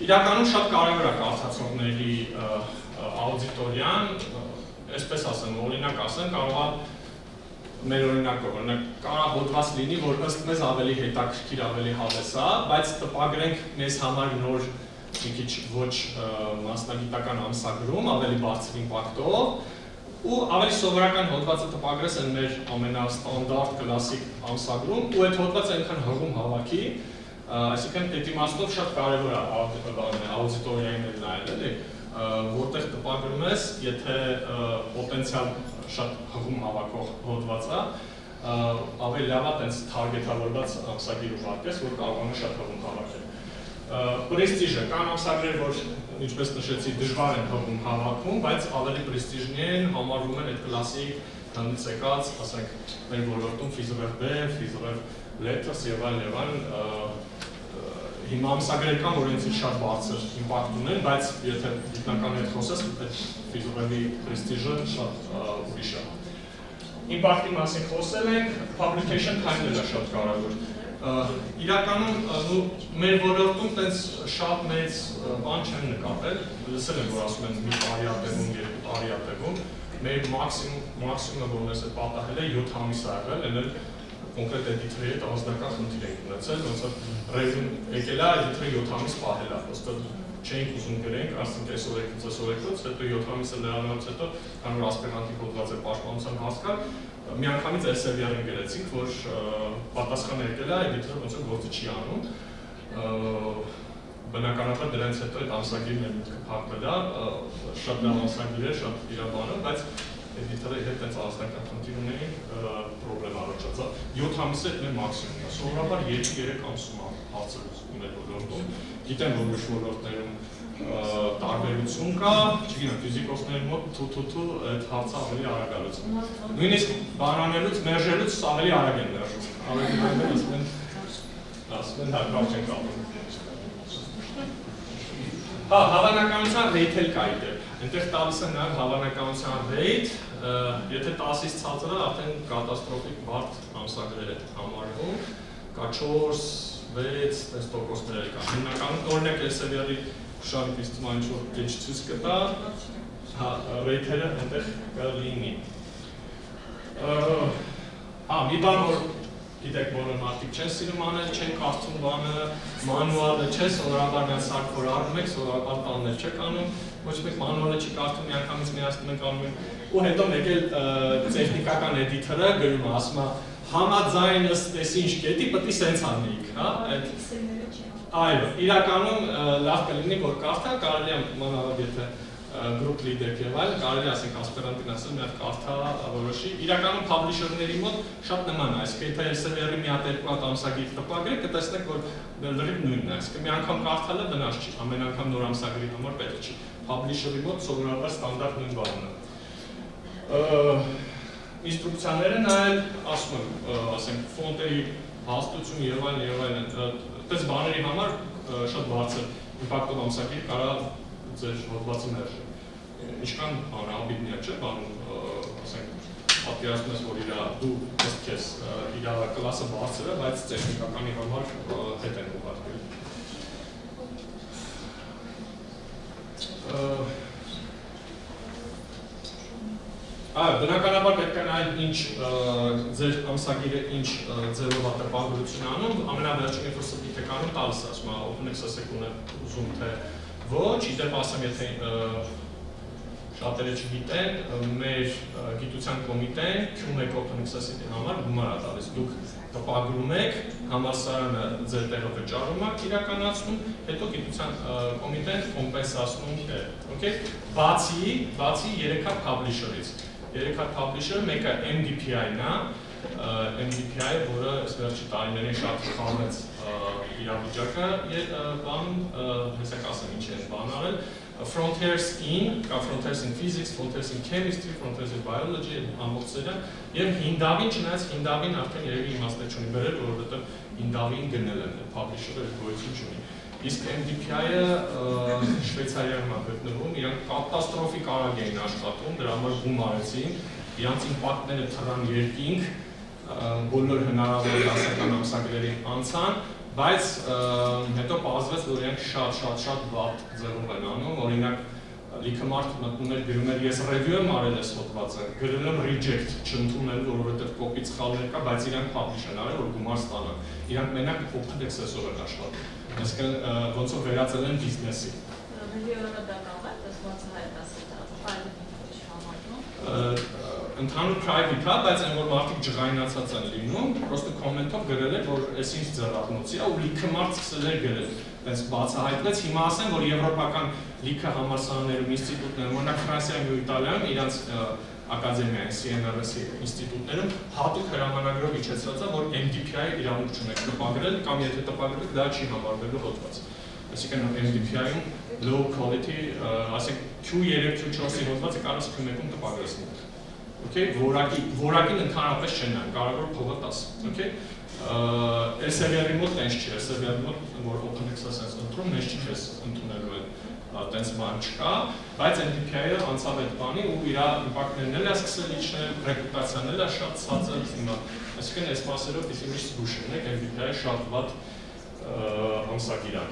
իրականում շատ կարևոր է կարդացողների աուդիտորիան, այսպես ասեմ, օրինակ ասեմ, կարող է մեր օրինակով, օրինակ կարող հոդված լինի, որ ըստ մեզ ավելի հետաքրքիր, ավելի հավես է, բայց տպագրենք մեզ համար նոր մի քիչ ոչ մասնագիտական ամսագրում, ավելի բարձր իմպակտով, ու ավելի սովորական հոդվածը տպագրես են մեր ամենաստանդարտ կլասիկ ամսագրում, ու այդ հոդվածը այնքան հղում հավաքի, այսինքն այդ իմաստով շատ կարևոր է աուդիտորիային նայել, էլի, որտեղ տպագրում ես, եթե պոտենցիալ շատ հղում հավաքող հոդված է, ավելի լավ է տենց թարգեթավորված ամսագիր ուղարկես, որ կարողանում շատ հղում հավաքել։ Պրեստիժը, կան ամսագրեր, որ ինչպես նշեցի, դժվար են հղում հավաքում, բայց ավելի պրեստիժնի են, համարվում են այդ կլասիկ հնից եկած, ասենք, մեր ոլորտում Fizrev-B, Fizrev Letters եւ այլն, հիմա ամսագրեր կան, որ ինձ շատ բարձր իմպակտ ունեն, բայց եթե գիտնականի հետ խոսես, այդ Fizrev-ի պրեստիժը շատ ուրիշ է։ Իմպակտի մասին խոսել ենք, publication time-ը շատ կարևոր։ Իրականում մեր ոլորտում տենց շատ մեծ բան չեն նկատել, լսել եմ, որ ասում են մի տարի ատևում, երկու տարի ատևում, մեր մաքսիմումը, որ մեզ այդ պատահել է 7 ամիս ա եղել, էլ կոնկրետ էդիտորի հետ ազնական խնդիր ենք ունեցել, ոնց որ ռեյվին եկել է, էդիտորը 7 ամիս պահել է, ոստը չենք ուզում գրենք, ասենք այսօր եկուց, հետո 7 ամիսը լրանալուց հետո, քան որ ասպերանտի հոդված է պաշտպանության հաս կար, մի անգամից Elsevier-ին գրեցինք, որ պատասխանը եկել է, էդիտորը ոնց որ գործը չի անում, բնականաբար դրանից հետո այդ ամսագիրն է միտքը փակվել է, շատ լավ ամսագիր է, շատ իրաբանը, բայց էդիտորի հետ այս ազնական խնդիր ունեին պրոբլեմ առաջացա։ 7 ամիսը այդ մեր մաքսիմումն է, սովորաբար 2-3 ամսում է հարցը մեր ոլորտում, գիտեմ, որ ուրիշ ոլորտներում տարբերություն կա, չգիտեմ, ֆիզիկոսների մոտ թու այդ հարցը ավելի արագ է լուծվում։ Նույնիսկ բանանելուց, մերժելուց ավելի արագ են մերժում, ավելի լավ են ասում են հարկավ չեն կապում։ Հա, հավանականության rate էլ կա իդեպ, այնտեղ տալիս են նաև հավանականության rate, եթե 10-ից ցածր է, արդեն կատաստրոֆիկ բարդ ամսագրեր է համարվում, կա 4-6 տոկոսներ կա, հիմնականում օրինակ Elsevier-ի շարքից թվում է ինչ-որ քիչ ցույց կտա, հա, rate-երը այնտեղ կլինի։ Հա, մի բան, որ գիտեք, բոլոր մարդիկ չեն սիրում անել, չեն կարդում բանը, մանուալը չէ, սովորաբար նա սարք որ արում եք, սովորաբար տաններ չեք անում, ոչ մեկ մանուալը չի կարդում, միանգամից միացնում ենք անում ենք, ու հետո մեկ էլ տեխնիկական էդիտորը գրում է, ասում է, համաձայն ըստ էս ինչ կետի, պետք է սենց անեիք, հա, այո, իրականում լավ կլինի, որ կարդա, կարելի է մանավանդ եթե group leader-ք եւ այլ, կարելի ասենք ասպերանտին ասել, մի հատ կարդա որոշի, իրականում publisher-ների մոտ շատ նման է, այսինքն եթե Elsevier-ի մի հատ երկու հատ ամսագիր տպագրեք, կտեսնեք, որ լրիվ նույնն է, այսինքն մի անգամ կարդալը վնաս չի, ամեն անգամ նոր ամսագրի համար պետք չի, publisher-ի մոտ սովորաբար ստանդարտ նույն բանն է։ Ինստրուկցիաները նայել, ասում եմ, ասենք, ֆոնտերի հաստություն եւ այլն, այդպես բաների համար շատ բարձր իմպակտով ամսագիր կարա ձեր հոդվածը մերժել։ Ինչքան անհաբիտնյա չէ, բանում, ասենք, պատկերացնում ես, որ դու ըստ քեզ իր կլասը բարձր է, բայց տեխնիկականի համար հետ են ուղարկվել։ Բնականաբար պետք է նայել ինչ ձեր ամսագիրը ինչ ձևով է տպագրություն անում, ամենավերջին երբ որ սպիտականում տալիս ասում է OpenXS-ը ուզում թե ոչ, իդեպ ասեմ, եթե շատերը չգիտեն, մեր գիտության կոմիտեն Q1 OpenXS-ի համար գումար է տալիս, դուք տպագրում եք, համալսարանը ձեր տեղը վճարում է իրականացնում, հետո գիտության կոմիտեն կոմպենսացնում է, okay? Բացի 3 հատ publisher-ից, 3 հատ publisher-ը մեկը MDPI-ն է, MDPI-ը, որը վերջի տարիներին շատ խառնեց իրավիճակը, հեսակ ասեմ ինչ են բան արել, Frontiers in, կա Frontiers in Physics, Frontiers in Chemistry, Frontiers in Biology, ամբողջերը, եւ Hindavin, չնայած Hindavin արդեն երևի իմաստ չունի բերել, որովհետեւ Hindavin գնել են, publisher-ը գոյություն չունի։ Իսկ MDPI-ը Շվեյցարիայում է գտնվում, իրանք կատաստրոֆիկ արագ էին աշխատում, դրա համար բում արեցին, իրանք իմպակտները թռան երկինք, բոլոր հնարավոր դասական ամսագրերին անցան, բայց հետո պարզվեց, որ իրանք շատ վատ ձևով են անում, օրինակ լիքը մարդ մտնում էր գրում էր ես review եմ արել այս հոդվածը, գրել եմ reject, չընդունել, որովհետև կոպի սխալներ կա, բայց իրանք publish են արել, որ գումար ստանան։ Իրանք մենակ OpenXS-ով են աշխատում, այսինքն ոնց որ վերածել են բիզնեսի։ Ռևյուերը դա կամ է, դες բացահայտ ասել, Ընդհանուր private է, բայց այն որ մարդիկ ջղայնացած են լինում, պրոստը կոմենտով գրել էր, որ այս ինչ ձեռագնոցի է ու լիքը մարդ սկսել էր գրել, տենց բացահայտվեց, հիմա ասեմ, որ եվրոպական լիքը համալսարաններում, ինստիտուտներում, օրինակ Ֆրանսիայում ու Իտալիայում իրանց ակադեմիային CNRS-ի ինստիտուտներում հատուկ հրամանագրով իջեցված է, որ MDPI-ը իրավունք չունեք տպագրել կամ եթե տպագրեք դա չի համարվելու հոդված։ Այսինքն MDPI-ում low quality, ասենք Q3, Q4-ի հոդվածը կարող է Q1-ում տպագրել։ Okay, որակին ընդհանրապես չեն նայում, կարևոր փողը 10, okay? Elsevier-ի մոտ տենց չի, Elsevier-ի մոտ, որ OpenXS-ը ընտրում, նենց չի քեզ ընդունելու են տենց բան չկա, բայց MDPI-ը անցավ այդ բանի ու իր իմպակտներն էլ է սկսել իջնել, ռեպուտացիան էլ է շատ ցածր հիմա, այսինքն այս մասերով պիտի միշտ զգուշ լինեք, MDPI-ը շատ վատ ամսագիր է։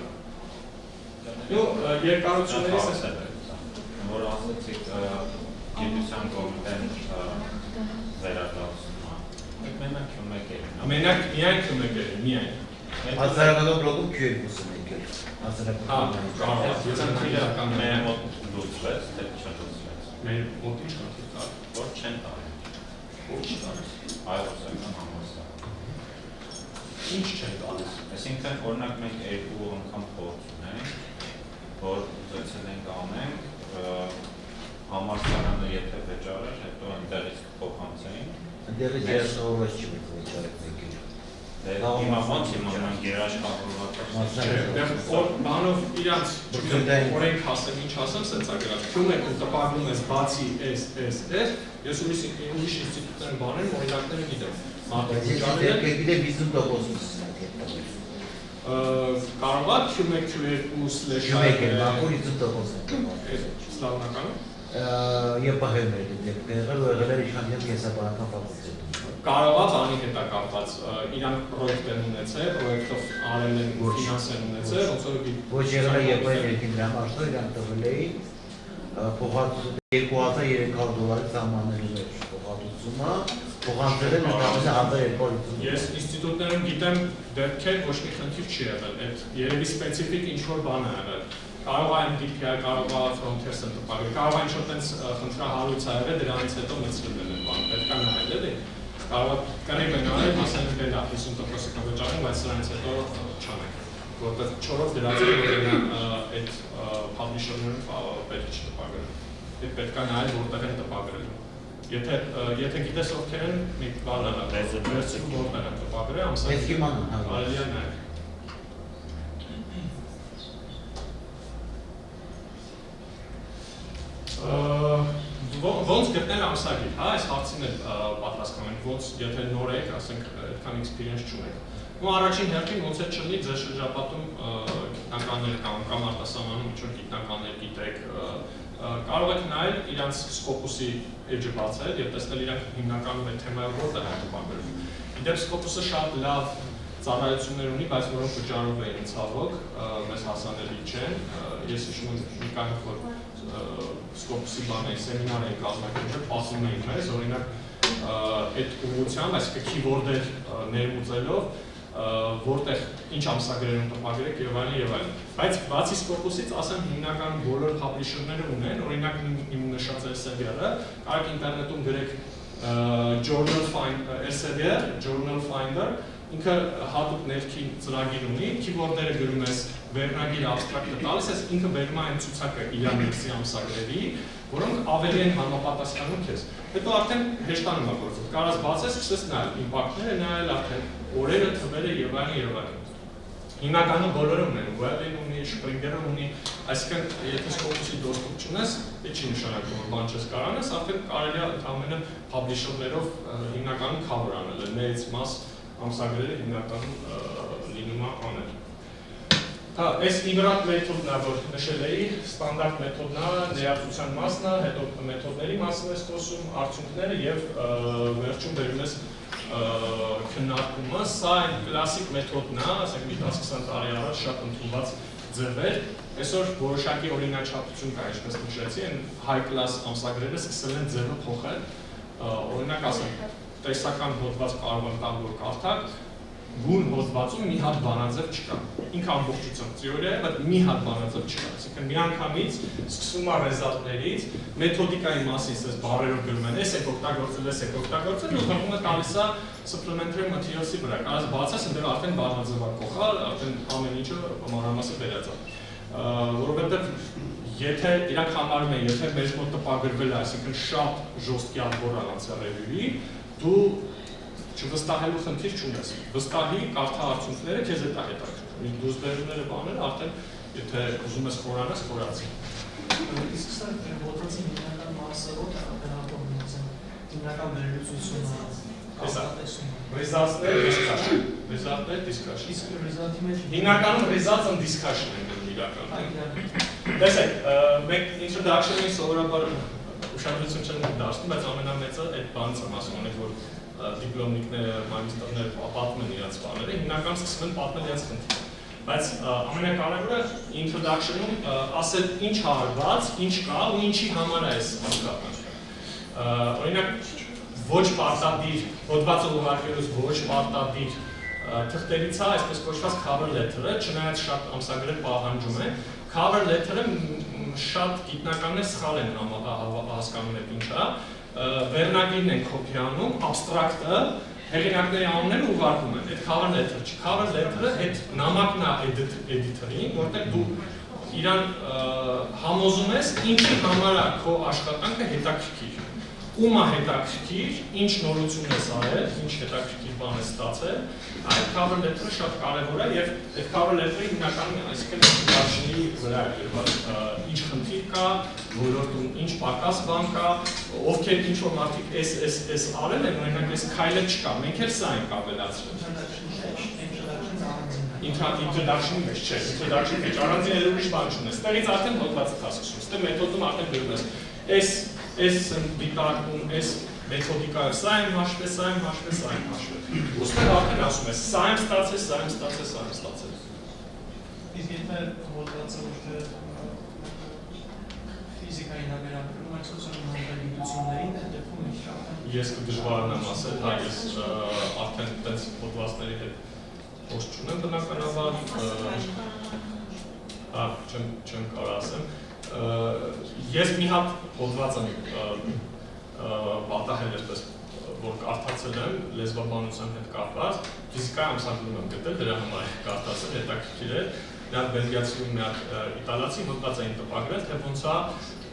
Ու երկարություններից որ ասացիք գիտության կոմիտեն վերադարձում է։ Մենակ Q1 է։ Մենակ միայն Q1 է, միայն։ Հասարակական բլոկում Q2-ն է եկել։ Հասարակական կարող է, իրական մեր մոտ լուծվեց, թե չլուծվեց։ Մեր մոտ ինչ կա, որ չեն տալի։ Ոչ տալիս։ Այրոսական համալսարան։ Ինչ չեն տալիս։ Այսինքն օրինակ մենք 2 անգամ փորձ ունենք, որ ուզեցել ենք անենք, համալսարանը եթե վճարեր, հետո ընդեղից փոխանցեին։ Ընդեղից 30 օրվա չի վճարեք եկել։ Հիմա ոնց իմանանք երաշխավորված բանով իրանց օրենք հասեմ, ինչ հասեմ, սենց է գրած, Q1-ում տպագրում ես բացի ես ուրիշ ինստիտուտներն բաներ, օրինակները գիտեմ, մարդիկ վճարել են։ Գիտեմ 50%-ում կարող է Q1, Q2 Q1 է, բախոր 50% է։ Սլավնականում։ Եվ պահել մեր եղել ու եղել էր իշխանության կենսաբանական ֆակուլտետում։ Կարող է բանի հետ է կապված, իրանք պրոյեկտ են ունեցել, պրոյեկտով արել են ֆինանս են ունեցել, ոնց որ ոչ եղել է երբ այն երկին դրամաշտով իրանք տվել էին $2300 սահմանելու մեջ փոխհատուցումը, փոխանցել են ընդհանրապես 1250։ Ես ինստիտուտներում գիտեմ դեպքեր ոչ մի խնդիր չի եղել, այդ երևի սպეციფიկ ինչ-որ բան է եղել։ Կարող է MDPI, կարող է Frontiers-ը տպագրել, կարող է ինչ-որ տենց խնդրահարույց ա եղել, դրանից հետո մտցվել են բան, պետք է նայել էլի։ Կարող է կռիվ են արել, ասենք դե դա 50% կվճարեն, բայց սրանից հետո չանենք, որտեղ 4-ով դրած է, որ այդ publisher-ները պետք չտպագրեն։ Այդ պետք է նայել, որտեղ են տպագրել։ Եթե գիտես ովքեր են, մի բան է, վերցրու որտեղ են տպագրել, ամսագրել, արելի է նայել։ Ոնց գտնել ամսագիր, հա, այս հարցին էլ պատասխանում ենք, ոնց եթե նոր եք, ասենք, այդքան experience չունեք։ Ու առաջին հերթին ոնց է չլինի ձեր շրջապատում գիտնականներ կամ արտասահմանում ինչ-որ գիտնականներ գիտեք, կարող եք նայել իրանց Scopus-ի էջը բացել եւ տեսնել իրանք հիմնականում այդ թեմայով որտեղ են տպագրվում։ Իդեպ Scopus-ը շատ լավ ծառայություններ ունի, բայց որոնք վճարով էին ցավոք, մեզ հասանելի չեն։ Ես հիշում եմ մի քանի որ Scopus-ի բաներ, սեմինար էին կազմակերպել, ասում էին մեզ, օրինակ այդ ուղղությամբ, այսինքն keyword-եր ներմուծելով, որտեղ ինչ ամսագրերում տպագրեք եւ այլն եւ այլն։ Բայց բացի Scopus-ից, ասեմ հիմնական բոլոր publisher-ները ունեն, օրինակ իմ նշած Elsevier-ը, կարող ինտերնետում գրեք Journal Finder, ինքը հատուկ ներքին ծրագիր ունի, keyword-ները գրում ես վերնագիր abstract-ը տալիս ես, ինքը վերում է այն ցուցակը իր ամսի ամսագրերի, որոնք ավելի են համապատասխանում քեզ։ Հետո արդեն հեշտանում է գործը։ Կարաս բացես, սկսես նայել իմպակտները, նայել արդեն օրերը, թվերը եւ այլն եւ այլն։ Հիմնականում բոլորը ունեն, Web-ին ունի, Springer-ը ունի, այսինքն եթե Scopus-ի դոստուպ չունես, դա չի նշանակում, որ բան չես կարող անես, արդեն կարելի է ընդհանրապես publisher-ներով հիմնականում cover անել, մեծ մաս ամսագրերը հիմնականում լինում է անել։ Այս իմրատ մեթոդն է, որ նշել էի, ստանդարտ մեթոդն է, ներածության մասն է, հետո մեթոդների մասն ես խոսում, արդյունքները եւ վերջում բերում ես քննարկումը, սա այն կլասիկ մեթոդն է, ասենք մի 10-20 տարի առաջ շատ ընդունված ձև էր, այսօր որոշակի օրինաչափություն կա, ինչպես նշեցի, այն high class ամսագրերը սկսել են ձևը փոխել, օրինակ ասենք, տեսական հոդված կարող եմ տալ, որ կարդաք, գուն հոդվածում մի հատ բանաձև չկա, ինքը ամբողջությամբ թեորիա է, բայց մի հատ բանաձև չկա, այսինքն մի անգամից սկսում է ռեզալտներից, մեթոդիկայի մասին ասես բարերով գրում են, ես եք օգտագործել, ու հղումը տալիս է supplementary materials-ի վրա, կարաս բացես, ընդեղ արդեն բանաձև է կողալ, արդեն ամեն ինչը մանրամասը բերած է, որովհետև եթե իրանք համարում են, եթե մեզ մոտ տպագրվել է, այսինքն շատ ժոստկի ալգոր անցյալ review-ի, դու չվստահելու խնդիր չունես, վստահի կարդա արդյունքները քեզ է հետաքրքրում, դուսբերումները բաները արդեն եթե ուզում ես խորանես, խորացի։ Իսկ սա հոդվածի հիմնական մասը որտեղ է բնավորություն, հիմնական վերլուծությունը, կազմատեսումը։ Result-ներ, discussion։ Իսկ result-ի մեջ հիմնականում results and discussion են իրականում։ Տեսեք, մենք introduction-ին սովորաբար ուշադրություն չենք դարձնում, բայց ամենամեծը այդ բանից եմ ասում, որ դիպլոմնիկները, մագիստրները պատմում են իրենց բաները, հիմնականում սկսում են պատմել իրենց խնդիրը։ Բայց ամենակարևորը introduction-ում ասել ինչ հարված, ինչ կա ու ինչի համար է այս անցկացումը։ Օրինակ ոչ պարտադիր, հոդվածը ուղարկելուց ոչ պարտադիր թղթերից է, այսպես կոչված cover letter-ը, չնայած շատ ամսագրեր պահանջում են, cover letter-ը շատ գիտնականներ սխալ են հասկանում են ինչ է, վերնագիրն են կոպիանում, abstract-ը, հեղինակների անունները ուղարկում են, այդ cover letter չի, cover letter-ը այդ նամակն է editor-ին, որտեղ դու իրան համոզում ես, ինչի համար է քո աշխատանքը հետաքրքիր, ում է հետաքրքիր, ինչ նորություն ես արել, ինչ հետաքրքիր բան ես ստացել, այդ cover letter-ը շատ կարևոր է եւ այդ cover letter-ը հիմնականում այսինքն introduction-ի վրա է գրված, ինչ խնդիր կա, ոլորտում ինչ պակաս բան կա, ովքեր ինչ որ մարդիկ այս արել են, օրինակ այս քայլը չկա, մենք էլ սա ենք ավելացրել։ Introduction-ի մեջ չէ, introduction-ի մեջ առանձին էլ ուրիշ բան չունես, ստեղից արդեն հոդվածը հասկանում, ստեղ մեթոդում արդեն գրում ես, այս դիտարկում, այս մեթոդիկայով սա եմ հաշվել, սա եմ հաշվել, սա եմ հաշվել։ Ուստեղ արդեն ասում ես, սա եմ ստացել, սա եմ ստացել, սա եմ ստացել։ Իսկ եթե հոդվածը ոչ թե ֆիզիկային վերաբերում է սոցիալական գիտություններին, այդ դեպքում ինչ արդեն Ես դժվարն եմ ասել, հա ես արդեն այդպես հոդվածների հետ փորձ չունեմ բնականաբար, հա չեմ կարող ասեմ։ Ես մի հատ հոդված եմ պատահել այսպես, որ կարդացել եմ լեզվաբանության հետ կապված, ֆիզիկայի ամսագրում եմ գտել, դրա համար կարդացել, հետաքրքիր է, մի հատ բելգիացի ու մի հատ իտալացի հոդված էին տպագրել, թե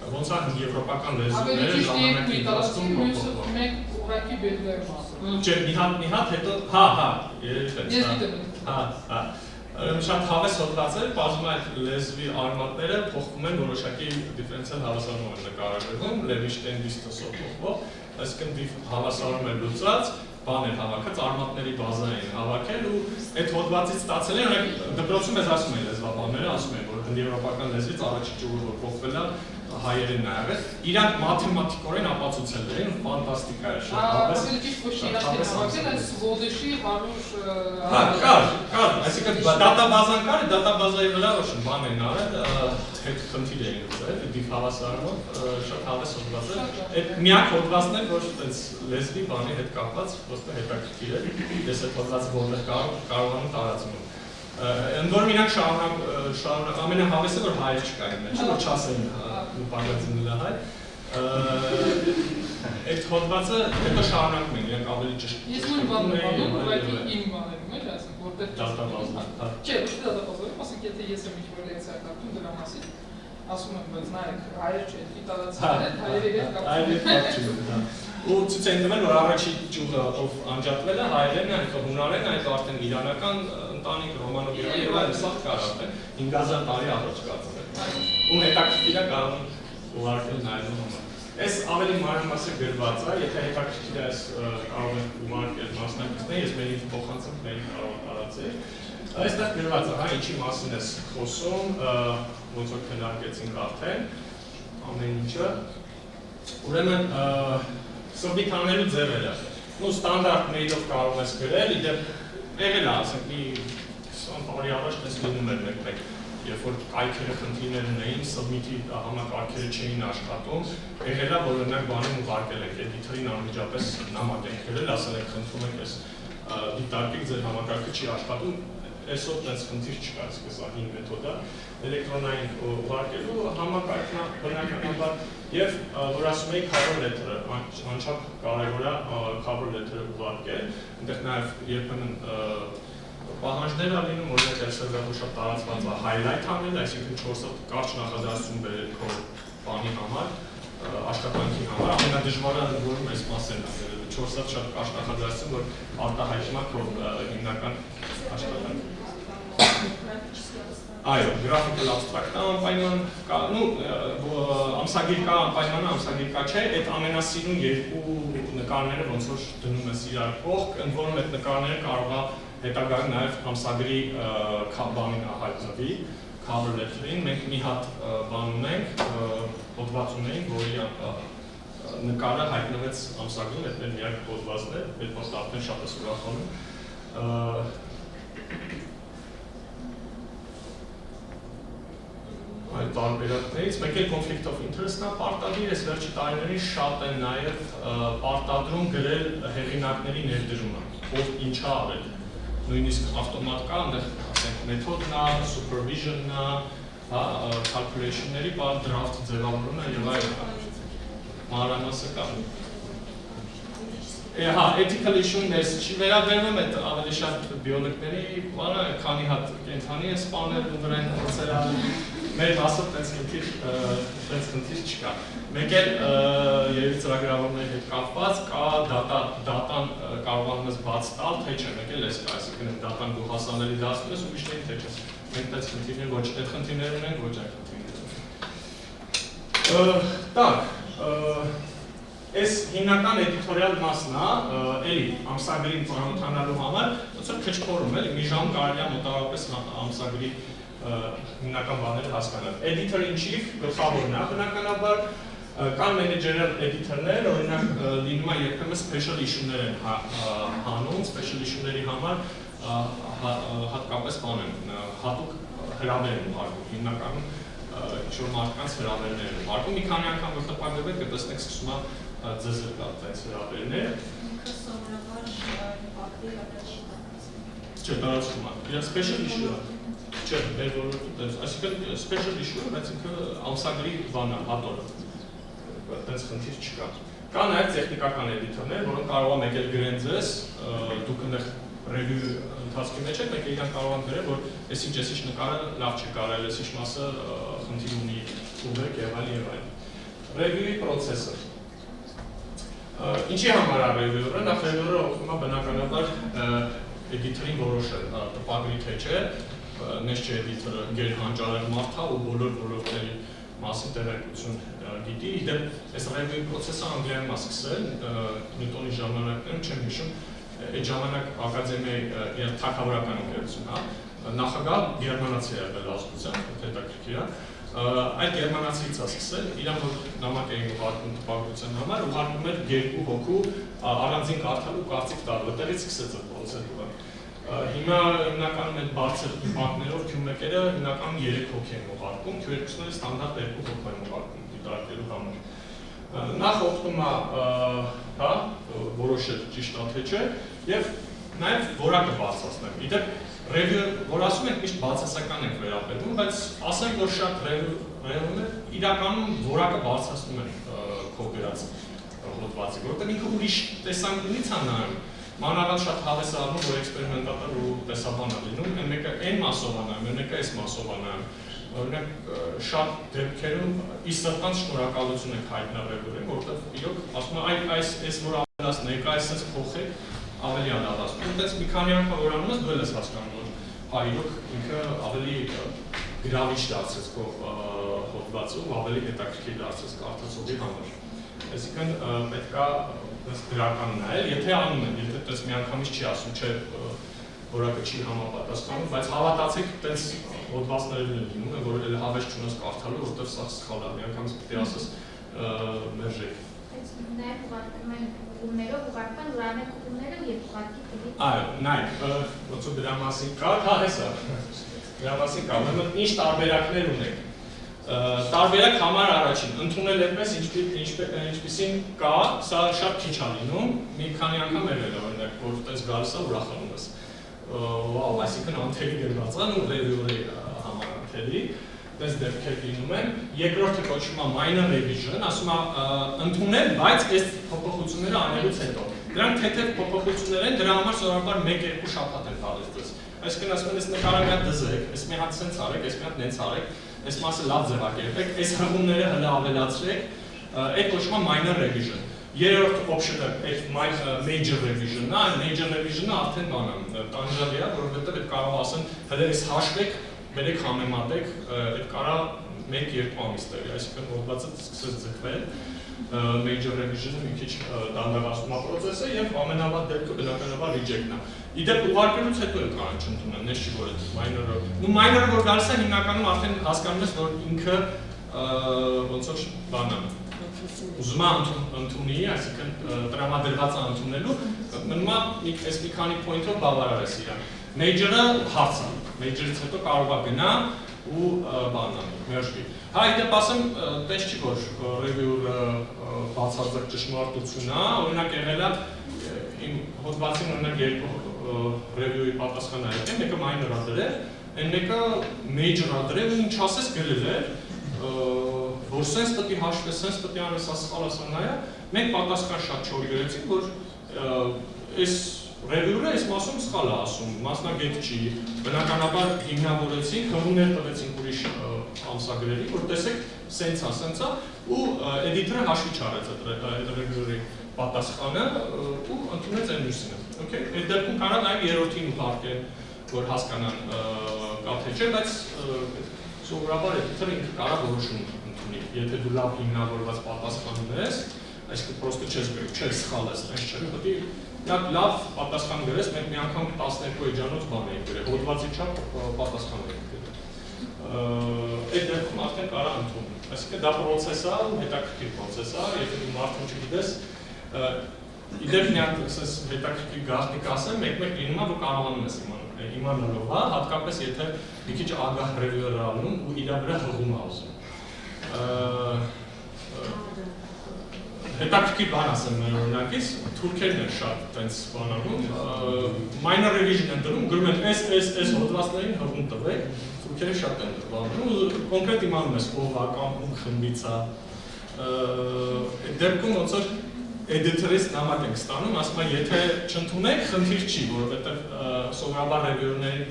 ոնց է եվրոպական լեզուները ժամանակի ընթացքում փոխվում։ Մենք ուղղակի բելգիայում ասում։ Չէ, մի հատ հետո, հա, շատ հավես հոդված էր, բազում այդ լեզվի արմատները փոխվում են որոշակի դիֆերենցիալ հավասարում են նկարագրվում, Լևինշտեին դիստոսով փոխվող, այսինքն հավասարում է լուծած, բան էր հավաքած, արմատների բազա էին հավաքել ու այդ հոդվածից ստացել են, դպրոցում ես ասում են լեզվաբանները, ասում են, որ հնդեվրոպական լեզվից առաջի ճյուղը որ փոխվել է հայերեն նայել, իրանք մաթեմատիկորեն ապացուցել են, ֆանտաստիկա էր շատ հավես։ Ավելի ճիշտ ոչ իրացի հավաքել, այս Swedish-ի 100 կար, այսինքն դատաբազան կար, դատաբազայի վրա ոչ բան են արել, հետ խնդիր էին ուզել, դիվ հավասարումով շատ հավես հոդված է, այդ միակ հոդվածն էր, որ այդպես լեզվի բանի հետ կապված, ոստը հետաքրքիր էր, ես այդ հոդվածը որտեղ կարողանում տարածում Ընդ որում իրանք շարունակ ամենահավեսը որ հայեր չկային մեջ, որ չասեն պարզացնելը հայ, այդ հոդվածը հետո շարունակում են, իրանք ավելի ճշտ։ Ես նույն բանն եմ անում, ուղղակի իմ բաներում էլ ասենք, որտեղ դատաբազն։ Չէ, ոչ դատաբազում, ասենք եթե ես եմ ինչ-որ լեկցիա կարդում դրա մասին, ասում եմ, բայց նայեք, հայեր չէ, դի տարածքներ են, հայերի հետ կապ ու ցույց են տվել, որ առաջի ճյուղը ով անջատվել է հայերենն է, հետո հունարենն է, հետո արդեն իրանական ընտանիք, ռոմանով իրան եւ այլն, սա կար արդեն 5000 տարի առաջ կացվել։ Ու հետաքրքիր է կարող ուղարկել նայելու համար։ Այս ավելի մանրամասն գրված է, եթե հետաքրքիր է, կարող եք ուղարկել մասնակիցներին, ես մենից փոխանցեմ, մենից կարող տարածել։ Այստեղ գրված է, հա, ինչի մասին ես խոսում, ոնց որ քննարկեցինք արդեն, ամեն ինչը։ Ուրեմն submit անելու ձևերը։ Ну ստանդարտ mail-ով կարող ես գրել, իդեպ եղել է, ասենք մի 20 տարի առաջ դες լինում էր մեկ-մեկ, երբ որ կայքերը խնդիրներ ունեին, submit-ի համակարգերը չէին աշխատում, եղել է, որ օրինակ բանում ուղարկել եք էդիտորին անմիջապես նամակ եք գրել, ասել եք խնդրում եք ես դիտարկեք ձեր համակարգը չի աշխատում, այսօր տես խնդիր չկա, այսպես հին մեթոդը, էլեկտրոնային ուղարկելու համակարգն բնականաբար եւ որ ասում էի cover letter-ը, անչափ կարևոր է cover letter-ը ուղարկել, այնտեղ նաեւ երբեմն պահանջներ ա լինում, օրինակ այսօր շատ տարածված է highlight անել, այսինքն 4 հատ կարճ նախադասություն բերել քո բանի համար, աշխատանքի համար, ամենադժվարը որում այս մասերն է, 4 հատ շատ կարճ նախադասություն, որ արտահայտում է քո հիմնական աշխատանքը։ Այո, graphical abstract անպայման կա, ամսագիր կա անպայմանը, ամսագիր կա չէ, այդ ամենասիրուն երկու նկարները ոնց որ դնում ես իրար կողք, ընդ որում այդ նկարները կարող է հետագայում նաև ամսագրի բանին հայտնվի, cover letter-ին, մենք մի հատ բան ունենք, հոդված ունենք, որի նկարը հայտնվեց ամսագրում, այդ մեր միակ հոդվածն է, այդ պոստը արդեն շատ ես ուրախանում։ Այդ տարբերակներից, մեկ էլ conflict of interest-ն է պարտադիր, այս վերջի տարիներին շատ են նաև պարտադրում գրել հեղինակների ներդրումը, ով ինչ է արել, նույնիսկ ավտոմատ կա, այնտեղ ասենք մեթոդն է, supervision-ն է, calculation-ների draft ձևավորումն է եւ այլն, մանրամասը կա։ Հա, ethical issue-ներ չի վերաբերվում, այդ ավելի շատ բիոլոգների բանը, քանի հատ կենդանի է սպանել ու վրան հոցել արել, մեր մասով տենց խնդիր չկա։ Մեկ էլ երևի ծրագրավորների հետ կապված կա դատան կարողանում ես բաց տալ, թե չէ, մեկ էլ ես կա, այսինքն դատան դու հասանելի դասում ես, ուրիշներին թե չես։ Մենք տենց խնդիրներ ոչ այդ խնդիրներ ունենք, ոչ այդ խնդիրներ։ Так, այս հիմնական էդիտորիալ մասն է, էլի ամսագրին ծանոթանալու համար, ոնց որ քչքորում էլի, մի ժամ կարելի է մոտավորապես ամսագրի հիմնական բաները հասկանալ։ Editor-in-chief գլխավորն է, բնականաբար կան managerial editor-ներ, օրինակ լինում է երբեմն special issue-ներ են հանում, special issue-ների համար հատկապես բան են, հատուկ հրավեր են ուղարկում, հիմնականում ինչ-որ մարդկանց հրավերներ են ուղարկում, մի քանի անգամ որ տպագրվեք, կտեսնեք սկսում է ձեզ այս հրավերները։ Սովորաբար պատվի առաջին Չէ, տարածքում է, իրան special issue է։ Չէ, մեր ոլորտում տենց, այսինքն special issue, բայց ինքը ամսագրի բանը, հատորը, տենց խնդիր չկա։ Կա նաև տեխնիկական էդիտորներ, որոնք կարող է մեկ էլ գրեն ձեզ, դուք այնտեղ review ընթացքի մեջ եք, մեկ էլ իրան կարող են գրել, որ այսինչ նկարը լավ չի կարել, այսինչ մասը խնդիր ունի ուղեք եւ այլն։ Review-ի process-ը։ Ինչի համար է reviewer-ը, նախ reviewer-ը օգնում է բնականաբար էդիտորին որոշել, տպագրի թե չէ, նես չէ էդիտորը գերհանճարել մարդ է ու բոլոր ոլորտների մասին տեղեկություն գիտի, իդեպ այս review process-ը անգլիայում է սկսել, Նյուտոնի ժամանակներում չեմ հիշում, այդ ժամանակ ակադեմիայի իր թագավորական ընկերություն, հա, նախագահ գերմանացի է եղել ազգությամբ, հետաքրքիր է, այդ գերմանացիից է սկսել, իրան որ նամակ էին ուղարկում տպագրության համար, ուղարկում էր 2 հոգու առանձին կարդալու կարծիք տալու, այդտեղից սկսեց այդ պրոցեդուրը։ Հիմա հիմնականում այդ բարձր իմպակտներով Q1-երը հիմնականում 3 հոգի են ուղարկում, Q2-ները ստանդարտ 2 հոգու են ուղարկում դիտարկելու համար։ Նախ օգնում է, հա, որոշել ճիշտ թե չէ, եւ նաեւ որակը բարձրացնել։ Իդեպ review, որ ասում ենք միշտ բացասական ենք վերաբերվում, բայց ասենք որ շատ review-ները իրականում որակը բարձրացնում են քո գրած հոդվածի, որտեղ ինքը ուրիշ տեսանկյունից է նայում։ Մանավանդ շատ հավես է առնում, որ էքսպերիմենտատոր ու տեսաբան է լինում, այն մեկը այն մասով է նայում, այն մեկը այս մասով է նայում։ Օրինակ շատ դեպքերում իսկական շնորհակալություն եք հայտնաբերում, որովհետև իրոք ասում եմ այս որ ավելաց ներկայացած փոխեք ավելի անդրադառնում։ Այդպես մի քանի անգամ որ անում ես դու ես հասկանում, որ հա իրոք ինքը ավելի գրավիչ դարձեց քո հոդվածը ու ավելի հետաքրքիր դարձեց կարդացողի համար։ Այսինքն պետք է դրական նայել, եթե անում են, եթե դες մի անգամից չի ասում, չէ որակը չի համապատասխանում, բայց հավատացեք, տենց հոդվածներն են լինում են, որ էլ հավես չունես կարդալու, որտեղ սա սխալ է, մի անգամից պետք է ասես մերժեք։ Բայց նաև ուղարկում են ուղումներով, ուղարկման ուրանեք ուղումները և ուղարկի տվի։ Այո, նայք, ոնց որ դրա մասին կա, հա հեսա, դրա մասին կա, ուրեմն ինչ տարբերակներ ունենք։ Տարբերակ համար առաջին, ընդունել այդպես ինչպիսին կա, սա շատ քիչ է լինում, մի քանի անգամ եղել է օրինակ, որ տես գալիս է ուրախանում ես։ Վաու, այսինքն անթելի գրված են ու review-ի համար անթելի, տես դեպքեր լինում են։ Երկրորդը կոչվում է minor revision, ասում է ընդունել, բայց այս փոփոխությունները անելուց հետո։ Դրանք թեթև փոփոխություններ են, դրա համար սովորաբար 1-2 շաբաթ են տալիս դες։ Այսինքն ասում են, այս նկարը մի հատ դզեք, այս մի հատ սենց արեք, այս մի հատ նենց արեք, այս մասը լավ ձևակերպեք, այս հղումները հլը ավելացրեք, այդ կոչվում է minor revision։ Երրորդ option-ը այդ major revision-ն է, major revision-ը արդեն բանը տանջալի է, որովհետև այդ կարող ասեն, հələ այս հաշվեք, բերեք համեմատեք, այդ կարա 1-2 ամիս տևի, այսինքն հոդվածը սկսեց ձգվել, major revision-ը մի քիչ դանդաղացնում է process-ը եւ ամենավատ դեպքը բնականաբար reject-ն է։ Իդեպ ուղարկելուց հետո էլ կարող չընդունեն, ես չի որ այդ minor-ը, ու minor-ը որ գալիս է հիմնականում արդեն հասկանում ես, որ ինքը ոնց որ բան է, ուզում է ընդունի, այսինքն տրամադրված է ընդունելու, մնում է այս մի քանի point-ով բավարար ես իրան։ Major-ը հարց է, major-ից հետո կարող է գնա ու բան անի, մերժվի։ Հա, իդեպ ասեմ, տես չի որ review-ը բացարձակ ճշմարտություն է, օրինակ եղել է իմ հոդվածին օրինակ երկու review-ի պատասխանը եկել, մեկը minor-ը դրել, այն մեկը major-ը դրել ու ինչ ասես գրել էր, որ սենց պետք է հաշվես, սենց պետք է անես ասխալ ասանայա, մենք պատասխան շատ չոր գրեցինք, որ այս review-ը այս մասում սխալ է ասում, մասնագետ չի, բնականաբար հիմնավորեցինք, հղումներ տվեցինք ուրիշ ամսագրերի, որ տեսեք սենց է, ու էդիտորը հաշվի չարեց այդ review-ի պատասխանը ու ընդունեց այն մյուսինը, okay? Այդ դեպքում կարա նաև երրորդին ուղարկեն, որ հասկանան կա թե չէ, բայց սովորաբար էդիտորը ինքը կարա որոշում ընդունի, եթե դու լավ հիմնավորված պատասխան ունես, այսինքն պրոստը չես գրել, չես սխալ ես, այնպես չէ, պետք է լավ պատասխան գրես, մենք մի անգամ 12 էջանոց բան էինք գրել, հոդվածի չափ պատասխան էինք գրել։ Այդ դեպքում արդեն կարա ընդունել, այսինքն դա process է, հետաքրքիր process է, եթե դու մարդուն չգիտես, իդեպ մի հատ հետաքրքիր գաղտնիք ասեմ, մեկ-մեկ լինում է, որ կարողանում ես իմանալով, հատկապես եթե մի քիչ ագահ review-ը առնում ու իրա վրա հղում է ուզում։ Հետաքրքիր բան ասեմ մեր օրինակից, թուրքերն են շատ տենց բան անում, minor revision են դրում, գրում են այս հոդվածներին հղում տվեք, թուրքերը շատ են դրվում, ու կոնկրետ իմանում ես ով է կամ ում խմբից է, դեպքում ոնց որ editor-ից նամակ ենք ստանում, ասում է եթե չընդունեք, խնդիր չի, որովհետև սովորաբար review-ների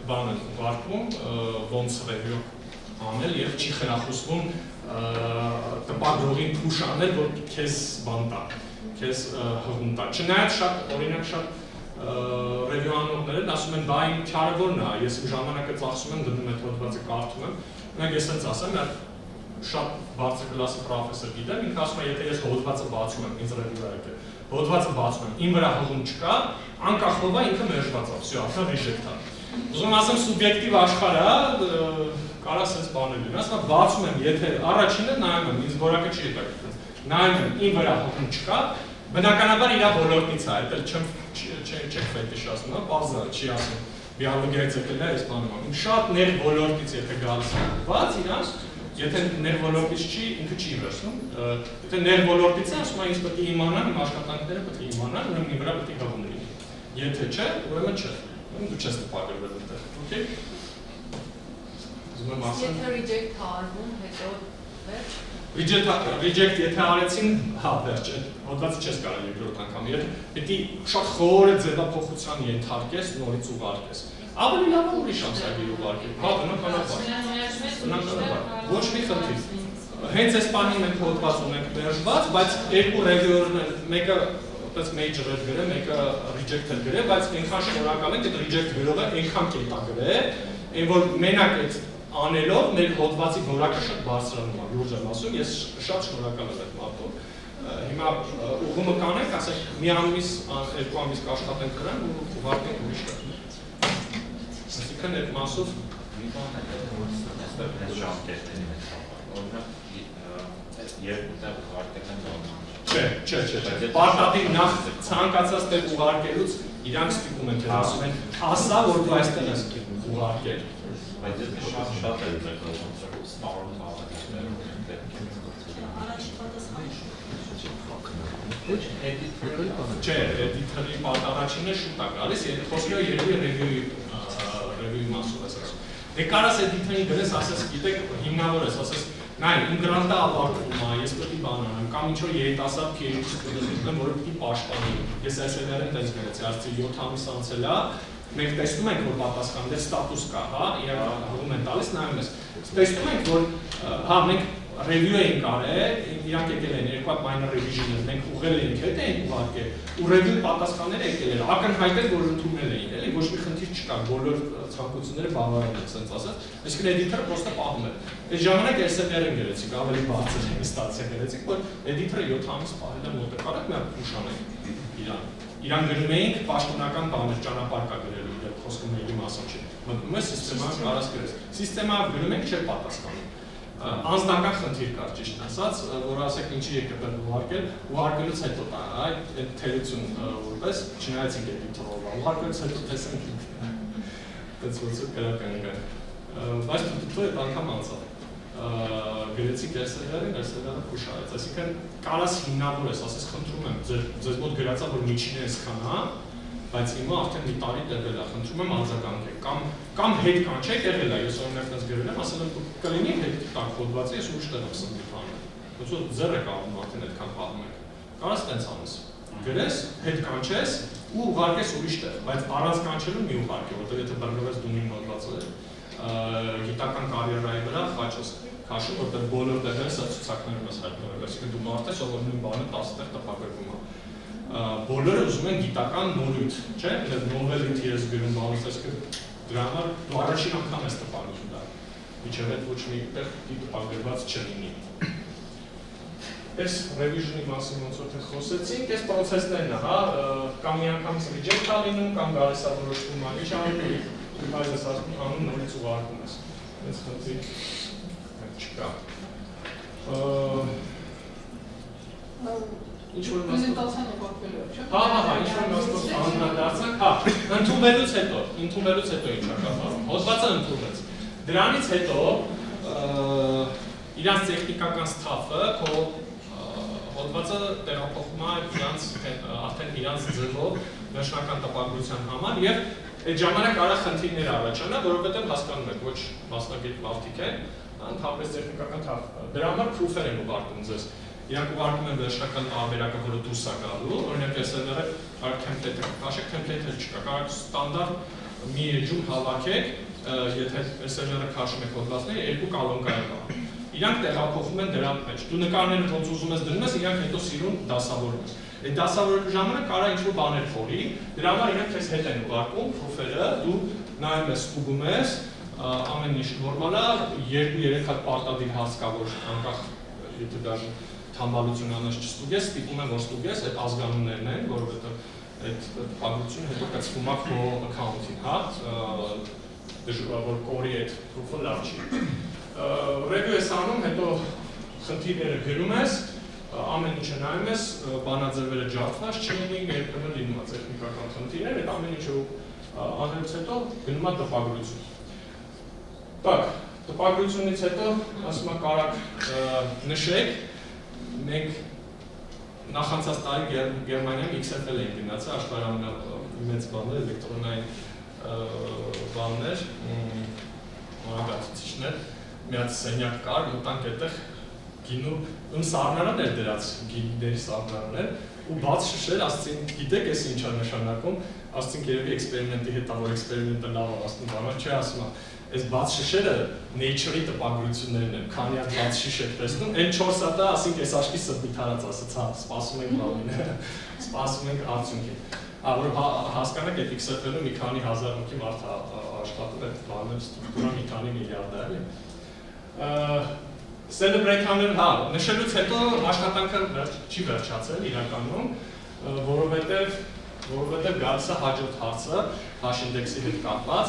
բան են ուղարկվում, ոնց review անել եւ չի խրախուսվում տպագրողին push անել, որ քեզ բան տա, քեզ հղում տա։ Չնայած շատ օրինակ շատ review անողներն ասում են, բա իմ քարը որն է, ես ժամանակը ծախսում եմ, դնում այդ հոդվածը կարդում եմ, օրինակ ես հենց ասեմ, շատ բարձր կլասի պրոֆեսոր գիտեմ, ինքը ասում է, եթե ես հոդվածը բացում եմ, ինձ ռևյուը եկել, հոդվածը բացում եմ, իմ վրա հղում չկա, անկախ ով է ինքը մերժված է, всё, արդեն ռիժեկտ է։ Ուզում ասեմ սուբյեկտիվ աշխարհը, կարա sense բաներ լինի, ասում եմ բացում եմ, եթե առաջինը նայում եմ, ինձ որակը չի հետաքրքրում, նայում եմ, իմ վրա հղում չկա, բնականաբար իր ոլորտից է, այդ չեք ֆետիշացնում, բազա չի ասում, բիոլոգիայից եկել է այս բանում, շատ ներ ոլորտից եթե գալիս է բաց իրանց, եթե ներ ոլորտից չի, ինքը չի վերցնում, եթե ներ ոլորտից է, ասում է ինձ պետք է իմանան, իմ աշխատանքները պետք է իմանան, ուրեմն իմ վրա պետք է հղում լինի, եթե չէ, ուրեմն չէ, դու չես տպագրվել այնտեղ, օքեյ։ Ուզում եմ ասեմ։ Եթե reject արվում, հետո վերջ։ Reject եթե արեցին, հա, վերջ, հոդվածը չես կարող երկրորդ անգամ, պետք է շատ խորը ձևափոխության ենթարկես, նորից ուղարկես։ Ավելի լավ է ուրիշ ամսագիր ուղարկել, հա, բնականաբար, ոչ մի խնդիր։ Հենց այս բանի մենք հոդված ունենք մերժված, բայց երկու ռևյուերներ, մեկը պես major էր գրել, մեկը reject էր գրել, բայց այնքան շնորհակալ ենք, այդ reject գրողը այնքան կետա գրել, այն որ մենակ այդ անելով մեր հոդվածի որակը շատ բարձրանում է, լուրջ եմ ասում, ես շատ շնորհակալ եմ այդ մարդուն։ Հիմա ուղղումը կանենք, ասենք մի ամիս, երկու ամիս կաշխատենք դրան ու ուղարկենք ուրիշ տեղ։ Այսինքն այդ մասով մի բան է, որ այստեղ ժամկետների մեջ օրինակ երկու տեղ ուղարկել են նորմալ։ Չէ։ Պարտադիր նախ ցանկացած տեղ ուղարկելուց իրանք ստիպում են, թե ասում են, ասա, որ դու այստեղ ես ուղարկել։ Բայց ես շատ է դեպքում ստարոն Չէ, էդիտորի առաջինը շուտ է գալիս, խոսքը երևի ռևյուի մասով ես ասում։ Դե կարաս էդիտորին գրես, ասես, գիտեք, հիմնավոր ես, ասես, նայ, իմ գրանտը ավարտվում է, ես պետք է բան անեմ, կամ ինչ-որ երիտասարդ PhD ստուդենտ, որը պետք է պաշտպանի։ Ես այսօր տես գրեցի, արդի 7 ամիս անցել է, մենք տեսնում ենք, որ պատասխաններ ստատուս կա, հա, իրանք հղում են տալիս, նայում ես։ Տեսնում ենք, որ, հա, մենք review էինք արել, իրանք եկել են երկու հատ minor revision-ներ, մենք ուղղել էինք հետ էինք ուղարկել, ու review պատասխանները եկել են, ակնհայտ էր, որ ընդունել էին, էլի, ոչ մի խնդիր չկա, բոլոր ցանկությունները բավարարել են, ասենց ասած, այսինքն էդիտորը պրոստը պահում էր։ Այս ժամանակ SLR-ին գրեցիք, ավելի բարձր ինստանցիա գրեցիք, որ էդիտորը 7 ամիս պահել է մոտը, կարեք մի հատ ուշանենք իրան գրում էինք պաշտոնական բաներ, ճանապարհ կա գրելու, երբ խոսքը մեյլի մասով չի։ Մտնում է սիստեմա կարաս գրես։ Սիստեմա գրում ենք չէր պատասխանում։ Անձնական խնդիր կար ճիշտ ասած, որ ասեք ինչի եկել է ուղարկելուց հետո այդ թերություն որպես չնայեցինք էդիտորով, ուղարկելուց հետո տեսանք այդպես ոնց կրական կա։ Բայց դու այդ անգամ անցավ։ Գրեցիք SLR-ին, SLR-ը փուշարեց, այսինքն կարաս հիմնավոր ես, ասես խնդրում եմ, ձեզ մոտ գրածա, որ միջինը այսքան է, բայց հիմա արդեն մի տարի տեղել է, խնդրում եմ արձագանքեք, կամ հետ կանչեք տեղել է, ես օրինակ դες գրել եմ, ասել եմ կլինի հետ տակ հոդվածի, ես ուրիշ տեղ եմ սնդի բանը, ոնց որ ձեռ եք անում արդեն այդքան պահում եք, կարաս տենց անես, գրես, հետ կանչես ու ուղարկես ուրիշ տեղ, բայց առանց կանչելու մի ուղարկի, որտեղ եթե բռնվես դու նույն հոդվածը գիտական կարիերայի վրա խաչես քաշում, որտեղ բոլոր տեղերը սա ցուցակներում ես հայտնվել, այսինքն դու մարդ ես, ով նույն բանը 10 տեղ տպագրվում է։ Բոլորը ուզում են գիտական նորույթ, չէ՞, նովելիթի ես գրում բանից, այսինքն դրա համար դու առաջին անգամ ես տպագրում դա։ Միջև այդ ոչ մի տեղ տպագրված չլինի։ Այս revision-ի մասին ոնց որ թե խոսեցինք, այս process-ներն է, հա, կամ մի անգամից reject-ա լինում, կամ գալիս է որոշվում է, ինչ անում Բայց ես ասում անում նորից ուղարկում ես, ես խնդիր չկա։ Ինչ-որ Պրեզենտացիան ուղարկվելու է, չէ՞։ Հա, ինչ-որ մասով անդրադարձանք, հա, ընդունվելուց հետո ինչ է կատարում, հոդվածը ընդունվեց։ Դրանից հետո իրանց տեխնիկական ստաֆը քո հոդվածը տեղափոխում է արդեն իրանց ձևով վերջնական տպագրության համար եւ այդ ժամանակ արա խնդիրներ առաջանա, որովհետև հասկանում եք, ոչ մասնագետ մարդիկ են, ընդհանրապես տեխնիկական թափ։ Դրա համար proof-եր են ուղարկում ձեզ։ Իրանք ուղարկում են վերջնական տարբերակը, որը դուրս է գալու, օրինակ SLR-ը կարող template-ը քաշեք, template-ը չկա, կարող ստանդարտ մի էջում հավաքեք, եթե SLR-ը քաշում եք հոդվածները, երկու կալոնկա կա։ Իրանք տեղափոխում են դրա մեջ։ Դու նկարները ոնց ուզում ես դնում ես, իրանք հետո սիրուն դասավորում ես։ Այդ դասավորելու ժամանակ կարա ինչ-որ բաներ փորի, դրա համար իրանք քեզ հետ են ուղարկում, proof-երը, դու նայում ես, ստուգում ես, ամեն ինչ նորմալ է, 2-3 հատ պարտադիր հաս կա, որ անկախ եթե դա թամբալություն անես չստուգես, ստիպում եմ որ ստուգես, այդ ազգանուններն են, որովհետև այդ տպագրությունը հետո կցվում է քո account-ին, հա, որ կորի այդ proof-ը լավ չի։ Review ես անում, հետո խնդիրները գրում ես, ամեն ինչը նայում ես, բանաձևերը ջարդված չլինի, երբեմն լինում է տեխնիկական խնդիրներ, այդ ամեն ինչը անելուց հետո գնում է տպագրություն։ Так, տպագրությունից հետո ասում եմ կարակ նշեք, մենք նախանցած տարի Գերմանիայում XFL ենք գնացել, աշխարհի մեծ բաններ, էլեկտրոնային բաններ, օրակացուցիչներ, միած սենյակ կար, մտանք այդտեղ գինու սառնարան էր դրած, գինների սառնարան էր, ու բաց շշեր, ասցին, գիտեք ես ինչ է նշանակում, ասցինք երևի էքսպերիմենտի հետ, որ էքսպերիմենտը լավ է, ասում բանա, չէ ասում է, այս բաց շշերը Nature-ի տպագրություններն են, քանի հատ բաց շիշ եք տեսնում, այն 4 հատը, ասինք այս աշկի սրտի թարած ասաց, հա, սպասում ենք բավին, սպասում ենք արդյունքին։ Որ հասկանաք այդ XFL-ում մի քանի հազար հոգի մարդ աշխատում այդ բաներ ստրուկտուրան մի քանի միլիարդ է, էլի։ Celebrate-աներ, հա, նշելուց հետո աշխատանքը չի վերջացել իրականում, որովհետև գալիս է հաջորդ հարցը, hash index-ի հետ կապված,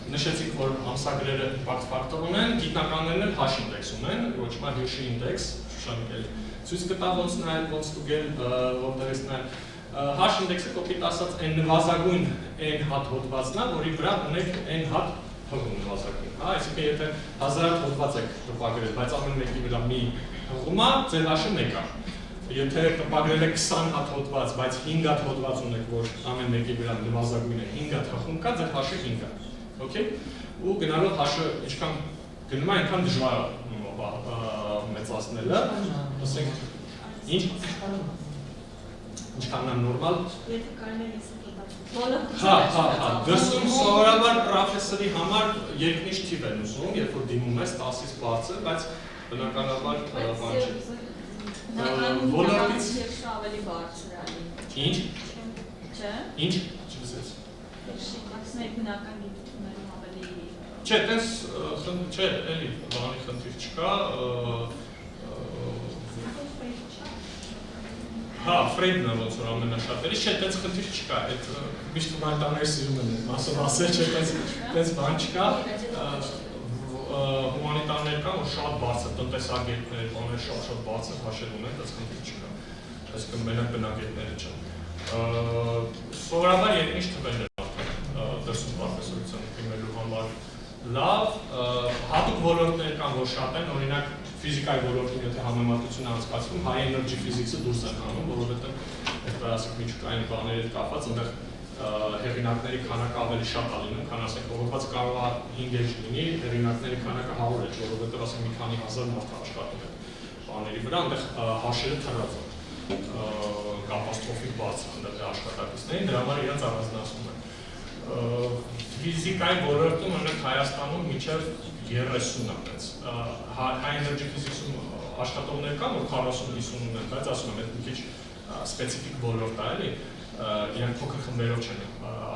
նշեցինք, որ ամսագրերը impact factor ունեն, գիտնականներն էլ hash index ունեն, ոչ մա Hirsch index, Շուշանիկ էլ ցույց կտա ոնց նայել, ոնց ստուգել, որտեղից նայել։ Hash index-ը կոպիտ ասած այն նվազագույն n հատ հոդվածն է, որի վրա ունեք n հատ հղում նվազագույն, հա, այսինքն եթե 1000 հատ հոդված եք տպագրել, բայց ամեն մեկի վրա մի հղում է, ձեր հաշը մեկ է։ Եթե տպագրել եք 20 հատ հոդված, բայց 5 հատ հոդված ունեք, որ ամեն մեկի վրա նվազագույն է 5 հատ հղում կա, ձեր հաշը 5 է։ Okay, ու գնալով հաշը ինչքան գնում է, այնքան դժվար է մեծացնելը, ասենք, ինչ? Ինչքան է նորմալ? Եթե կարելի է ես հա, դրսում սովորաբար պրոֆեսորի համար երկնիշ թիվ են ուզում, երբ որ դիմում ես 10-ից բարձր, բայց բնականաբար բան չի։ Ոլորտից ավելի բարձր է։ Ինչ? Չէ։ Ինչ? Չլսեց։ Մասնային բնական գիտություններում ավելի Չէ, տես, չէ, էլի բանի խնդիր չկա, հա, Ֆրեյդն է ոնց որ ամենաշատերից, չէ, տես խնդիր չկա, այդ միշտ հումանիտարները սիրում են մասով ասել, չէ, տես բան չկա, հումանիտարներ կան, որ շատ բարձր, տնտեսագետներ, բաներ շատ բարձր հաշել ունեն, տես խնդիր չկա, այսինքն մենակ բնագետները չեն։ Սովորաբար երկնիշ թվեր դրսում պրոֆեսորության դիմելու համար լավ, հատուկ ոլորտներ կան, որ շատ են, օրինակ ֆիզիկայի ոլորտում, եթե համեմատություն անցկացվում, high energy physics-ը դուրս են անում, որովհետև այդպես ասենք միջուկային բաների հետ կապված, այնտեղ հեղինակների քանակը ավելի շատ է լինում, քան ասենք հոդված կարող է 5 էջ լինի, հեղինակների քանակը 100 էջ, որովհետև ասենք մի քանի հազար մարդ աշխատում է բաների վրա, այնտեղ հաշերը թռած են, կատաստրոֆիկ բարձր այնտեղ աշխատակիցներին, դրա համար իրենց առանձնացնում են։ Ֆիզիկայի ոլորտում օրինակ Հայաստանում մինչև 30 ապրեց։ High energy physics-ում աշխատողներ կան, որ 40-50 ունեն, բայց ասում եմ, այդ մի քիչ սպეციფიկ ոլորտ է, էլի, իրենք փոքր խմբերով չեն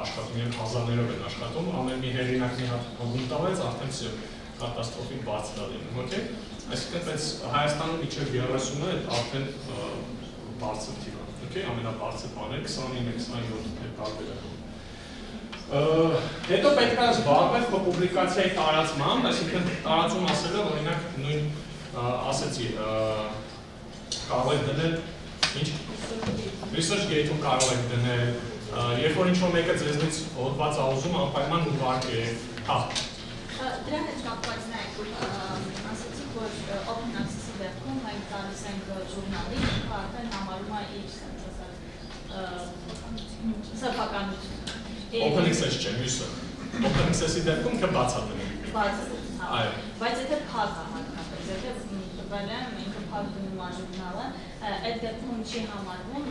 աշխատում, իրենք հազարներով են աշխատում, ամեն մի հեղինակ մի հատ հողում տալեց, արդեն всё կատաստրոֆիկ բարձր է լինում, okay։ Այսինքն այս Հայաստանում մինչև 30-ը արդեն բարձր թիվ է, okay, ամենաբարձր բաները 29-27 տարբերակ։ Հետո պետք է զբաղվել քո պուբլիկացիայի տարածմամբ, այսինքն տարածում ասելով, օրինակ նույն ասեցի, կարող եք դնել, ինչ? Research Gate-ում կարող եք դնել, երբ որ ինչ-որ մեկը ձեզնից հոդված է ուզում, անպայման ուղարկեք, հա։ Դրան հետ կապված նայեք, ասեցիք, որ open access-ի դեպքում մենք տալիս ենք ժուրնալի, ինքը արդեն համարում է իր սեփականություն։ Open access չէ, մյուսը։ Open access-ի դեպքում ինքը բաց է դնում։ Բաց է, հա։ Բայց եթե փակ է հատկապես, եթե տվել եմ, ինքը փակ դնում է ժուրնալը, այդ դեպքում չի համարվում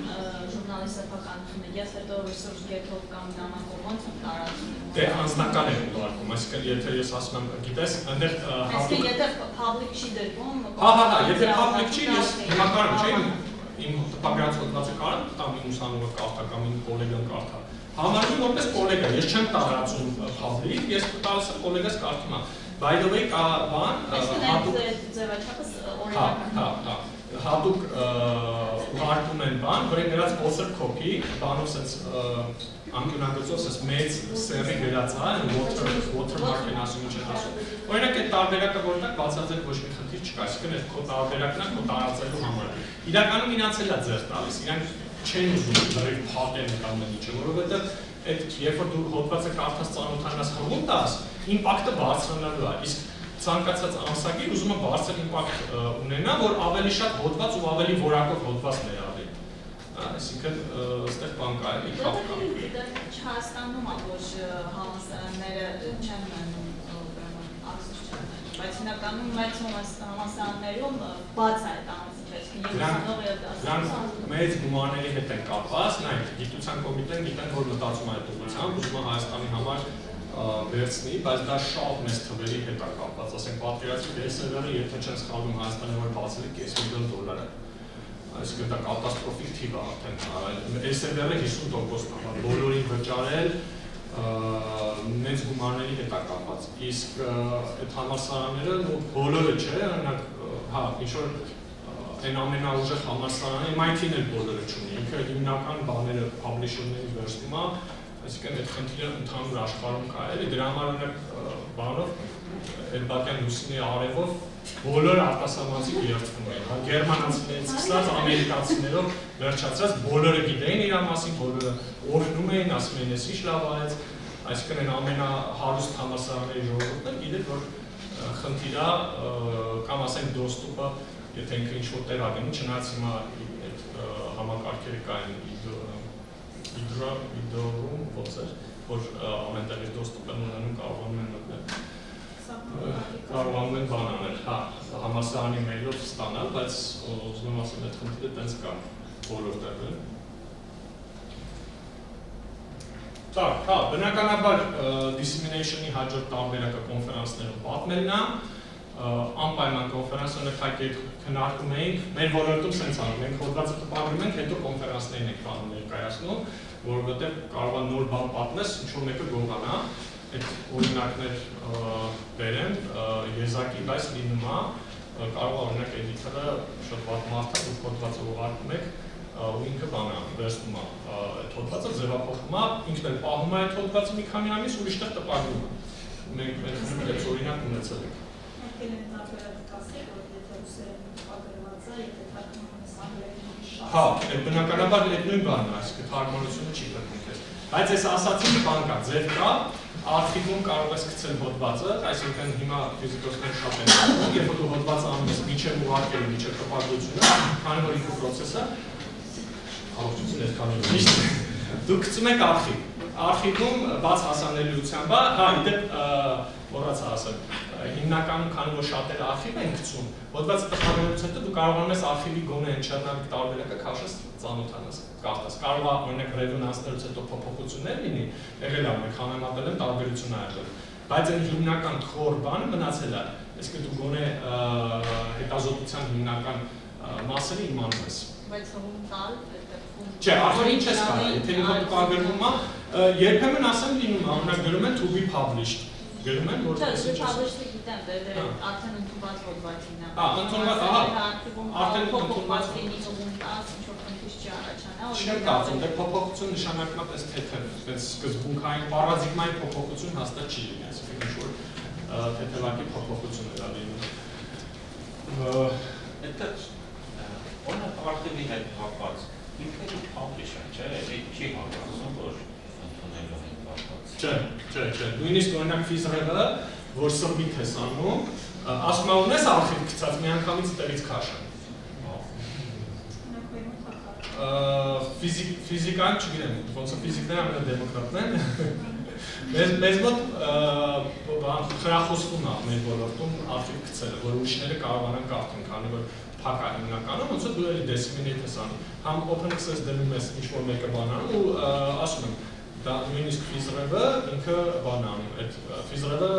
ժուրնալի սեփականությունը, ես հետո research gate-ով կամ նամակով ոնց եմ տարածում։ Դե անձնական է ուղարկում, այսինքն եթե ես ասում եմ, գիտես, այնտեղ Այսինքն եթե public չի դրվում, հա, եթե public չի, ես հիմա կարամ, չէ՞, իմ տպագրած հոդվածը կարամ տամ իմ ուսանողը կարդա կամ իմ գոլեգան կարդա, Համարվում որպես կոլեգա, ես չեմ տարածում public, ես տալիս եմ կոլեգաս կարդում եմ։ By the way, կա բան, հատուկ ուղարկում են բան, որ նրանց author copy, բանով սենց անկյունագծով սենց մեծ սերի գրած է, watermark են ասում, ինչ են ասում։ Օրինակ այդ տարբերակը որտեղ բացատրել ոչ մի խնդիր չկա, այսինքն այդ քո տարբերակն է քո տարածելու համար։ Իրականում իրանց էլ է ձեռ տալիս, իրանք չեն ուզում լրիվ փակեն այդ ամեն ինչը, որովհետև այդ երբ որ դու հոդվածը կարդաս ծանոթանաս խմում տաս, իմպակտը բարձրանալու է, իսկ ցանկացած ամսագիր ուզում է բարձր իմպակտ ունենա, որ ավելի շատ հոդված ու ավելի որակով հոդված ներառի։ Այսինքն այստեղ բան կա էլի քապ կա։ Չհասկանում եմ, որ համալսարանները չեն մնում բայց հիմնականում մեծ համալսարաններում բաց է այդ ամենը, դրանք մեծ գումարների հետ են կապված, նայեք, գիտության կոմիտեն գիտեն, որ մտածում է այդ ուղղությամբ, ուզում է Հայաստանի համար վերցնի, բայց դա շատ մեծ թվերի հետ է կապված, ասենք պատկերացրեք SLR-ը, եթե չեն սխալվում Հայաստանի համար բացել է $5 միլիոն։ Այսինքն դա կատաստրոֆիկ թիվ է արդեն, SLR-ը 50%-ն է, բոլորին վճարել մեծ գումարների հետ է կապված, իսկ այդ համալսարանները բոլորը չէ, օրինակ, հա, ինչ-որ այն ամենաուժեղ համալսարանը, MIT-ն էլ բոլորը չունի, ինքը հիմնական բաները publisher-ների վերցնում է, այսինքն այդ խնդիրը ընդհանուր աշխարհում կա, էլի դրա համար օրինակ բանով Էրբակյան լուսինի արևով բոլոր արտասահմանցի երթվում էին, գերմանացիներից սկսած, ամերիկացիներով վերջացած, բոլորը գիտեին իր մասին, բոլորը օրհնում էին, ասում էին, ես ինչ լավ արեց, այսինքն այն ամենահարուստ համալսարանների ժողովուրդն էլ գիտեր, որ խնդիր է կամ ասենք դոստուպը, եթե ինքը ինչ-որ տեղ է գնում, չնայած հիմա այդ համակարգերը կային իդրոում, ոնց էր, որ ամեն տեղից դոստուպ են ունենում, կարողանում են մտնել, կարողանում են բան անել, հա, համալսարանի մեյլով ստանալ, բայց ուզում եմ ասեմ, այդ խնդիրը տենց կա բոլոր տեղում։ Так, հա, բնականաբար dissemination-ի հաջորդ տարբերակը կոնֆերանսներում պատմելն է, անպայման կոնֆերանսները քննարկում էինք, մեր ոլորտում սենց անում ենք, հոդվածը տպագրում ենք, հետո կոնֆերանսներին ենք բանում ներկայացնում, որովհետև կարող է նոր բան պատմես, ինչ-որ մեկը գողանա, այդ օրինակներ բերեմ, եզակի, բայց լինում է, կարող է օրինակ էդիտորը շատ վատ մարդ է, որ հոդվածը ուղարկում եք, ու ինքը բանը վերցնում է այդ հոդվածը, ձևափոխում է, ինքն էլ պահում է այդ հոդվածը մի քանի ամիս, ուրիշտեղ տպագրում է։ Մենք այդ օրինակ ունեցել ենք։ Հա, բնականաբար այդ նույն բանն է, այսինքն թարգմանությունը չի տրվում քեզ։ Բայց ես ասացի մի բան կա, ձև կա, արխիվում կարող ես գցել հոդվածը, այսինքն հիմա ֆիզիկոսներ շատ են անում, երբ որ դու հոդվածը անում ես միջև ուղարկելու, միջև տպագրությունը, քանի որ ինքը process-ը առողջություն ես քանի որ միշտ դու գցում եք արխիվ։ Արխիվում բաց հասանելիությամբ, հա, իդեպ մոռացա ասել, հիմնականում քանի որ շատերը արխիվ են գցում, հոդվածը տպագրելուց հետո դու կարողանում ես արխիվի գոնե այն չեռնանք տարբերակը քաշես ծանոթանաս, կարդաս։ Կարող է օրինակ ռեզոնանսներից հետո փոփոխություններ լինի, եղել է մենք համեմատել են տարբերություն ա եղել, բայց այն հիմնական խոր բանը մնացել է, այսինքն դու գոնե հետազոտության հիմնական մասերը իմանում ես։ Բայց հողում տալ, չէ, արխիվին չես կարող, եթե ինքը տպագրվում է, երբեմն ասեմ լինում է, օրինակ գրում են to be published, գրում են, որ չէ, published-ը գիտեմ, արդեն ընդունված հոդվածին է։ Ընդունված, արդեն փոփոխված լինի հողում տալ, ինչ-որ խնդիր չի առաջանա։ Չեմ կարծում, դե փոփոխություն նշանակում է պես թեթև, պես սկզբունքային, պարադիգմային փոփոխություն հաստատ չի լինի, այսինքն ինչ-որ թեթևակի փոփոխություն է դա լինում։ Օրինակ արխիվի հետ կապված, ինքը publisher, չէ, չի հակասում, որ ընդունելով են կապված։ Չէ, նույնիսկ օրինակ ֆիզրեղը, որ submit ես անում, ասում է ունես արխիվ գցած, մի անգամից տեղից քաշան։ Ֆիզիկան չգիտեմ, ոնց է ֆիզիկները ամենադեմոկրատն են։ Մեզ մոտ խրախուսվում է մեր ոլորտում արխիվ գցելը, որ ուրիշները կարողանան կարդան, քանի որ փակ է հիմնականում, ոնց է դու էլի disseminate ես անում, համ open access դնում ես ինչ-որ մեկը բան անում ու ասում եմ, դա նույնիսկ ֆիզրեղը ինքը բան անում, այդ ֆիզրեղը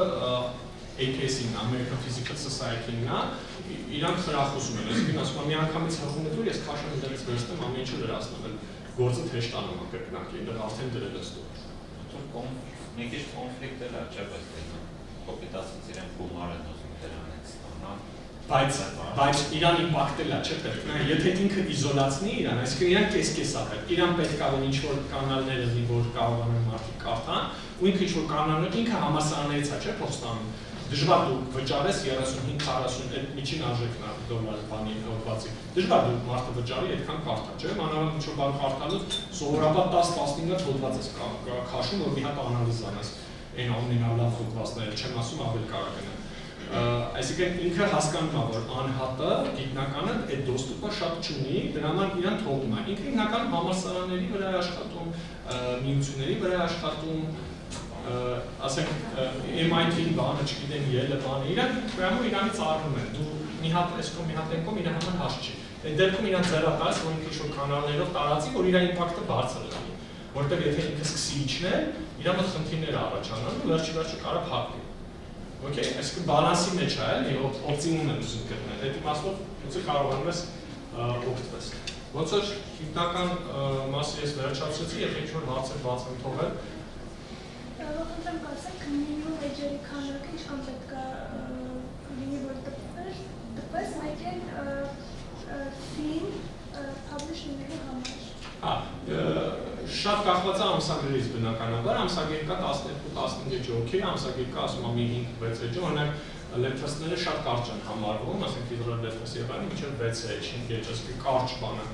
APS-ին, American Physical Society-ն է, իրանք խրախուսում են, այսինքն ասում եմ, մի անգամից հղում է դուր, ես քաշեմ դերից վերցնեմ, ամեն ինչը լրացնում եմ, գործը թեժ տանում կրկնակի, այնտեղ արդեն դրել ես դու։ Մի քիչ կոնֆլիկտ էլ է, չէ՞, բայց կոպիտ ասած իրեն գումար են ուզում դրանից ստանալ։ Բայց իրան իմպակտելա չէ պետք է, եթե ինքը իզոլացնի իրան, այսինքն իրան կես-կես ա պետք, իրան պետք է որ ինչ-որ կանալներ լինի, որ կարողանան մարդիկ կարդան, ու ինքը ինչ-որ կանալներ, ինքը համալսարաններից է չէ փող ստանում, դժվար դու վճարես 35-40 այդ միջին արժեքն է դոլար բանի հոդվածի, դժվար դու մարդը վճարի այդքան կարդա, չէ, մանավանդ ինչ-որ բան կարդալուց սովորաբար 10-15 հոդված ես քաշում, որ մի հատ անալիզ անես, այն ամենալավ հոդվածները, չեմ ասում ավել կարող են այսինքն ինքը հասկանում է, որ անհատը, գիտնականը այդ դոստուպը շատ չունի, դրա համար իրան թողնում է։ Ինքը հիմնականում համալսարանների վրա է աշխատում, միությունների վրա է աշխատում, ասենք MIT-ի բանը, չգիտեմ, Yale-ը բանը, իրան ուրեմն իրանից առնում են, դու մի հատ էսկոմ, մի հատ ենկոմ, իրան համար հաս չի։ Այդ դեպքում իրան ձեռատարես, որ ինքը ինչ-որ կանալներով տարածի, որ իր իմպակտը բարձր լինի, որտեղ եթե ինքը սկսի իջնել, իր մոտ խնդիրներ առաջանան ու վերջի կարող փակվի։ Okay, այսինքն բալանսի մեջ է, էլի, օպտիմում են ուզում գտնել, այդ իմաստով ոնց է կարողանում ես օգտվել։ Ոնց որ հիմնական մասը ես վերջացրեցի, եթե ինչ-որ հարցեր բաց եմ թողել։ Խնդրեմ կասեք, minimum wage-երի քանակը ինչքան պետք է լինի, որ տպվես, այլ ֆին publish-ների համար։ Շատ կախված է ամսագրերից բնականաբար, ամսագիր կա 12-15 ջոքի, ամսագիր կա ասում ամի 5-6 ջոք, օրինակ լեփթեսները շատ կարճ են համարվում, ասենք ֆիզիկալ լեփթես եղան, մինչև 6 ջոք, կարճ բանը։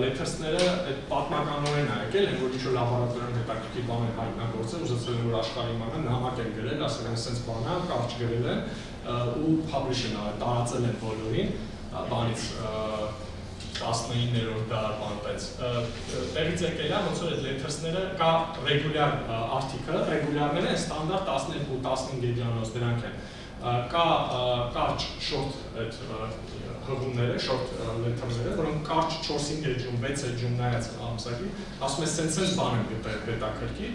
Լեփթեսները այդ պատմականորեն է եկել, են որ ինչ-որ լաբորատորիայում հետաքրքիր բան են հայտնագործել, ուզեցել են որ աշխարհի մանան, նամակ են գրել, ասել են սենց բան է, կարճ գրել են ու publish են արել, տարածել են բոլորին, բանից 19-րդ դար բանտեց։ Տեղից եկել է, ոնց որ այդ լեթերսները կա ռեգուլյար արտիկը, ռեգուլյարները են ստանդարտ 12-15 էջանոց դրանք են։ Կա կարճ շորտ այդ հղումները, շորտ լեթերները, որոնք կարճ 4-5 էջում, 6 էջում նայած ամսակի, ասում ես սենց բան են գտել պետակրքի։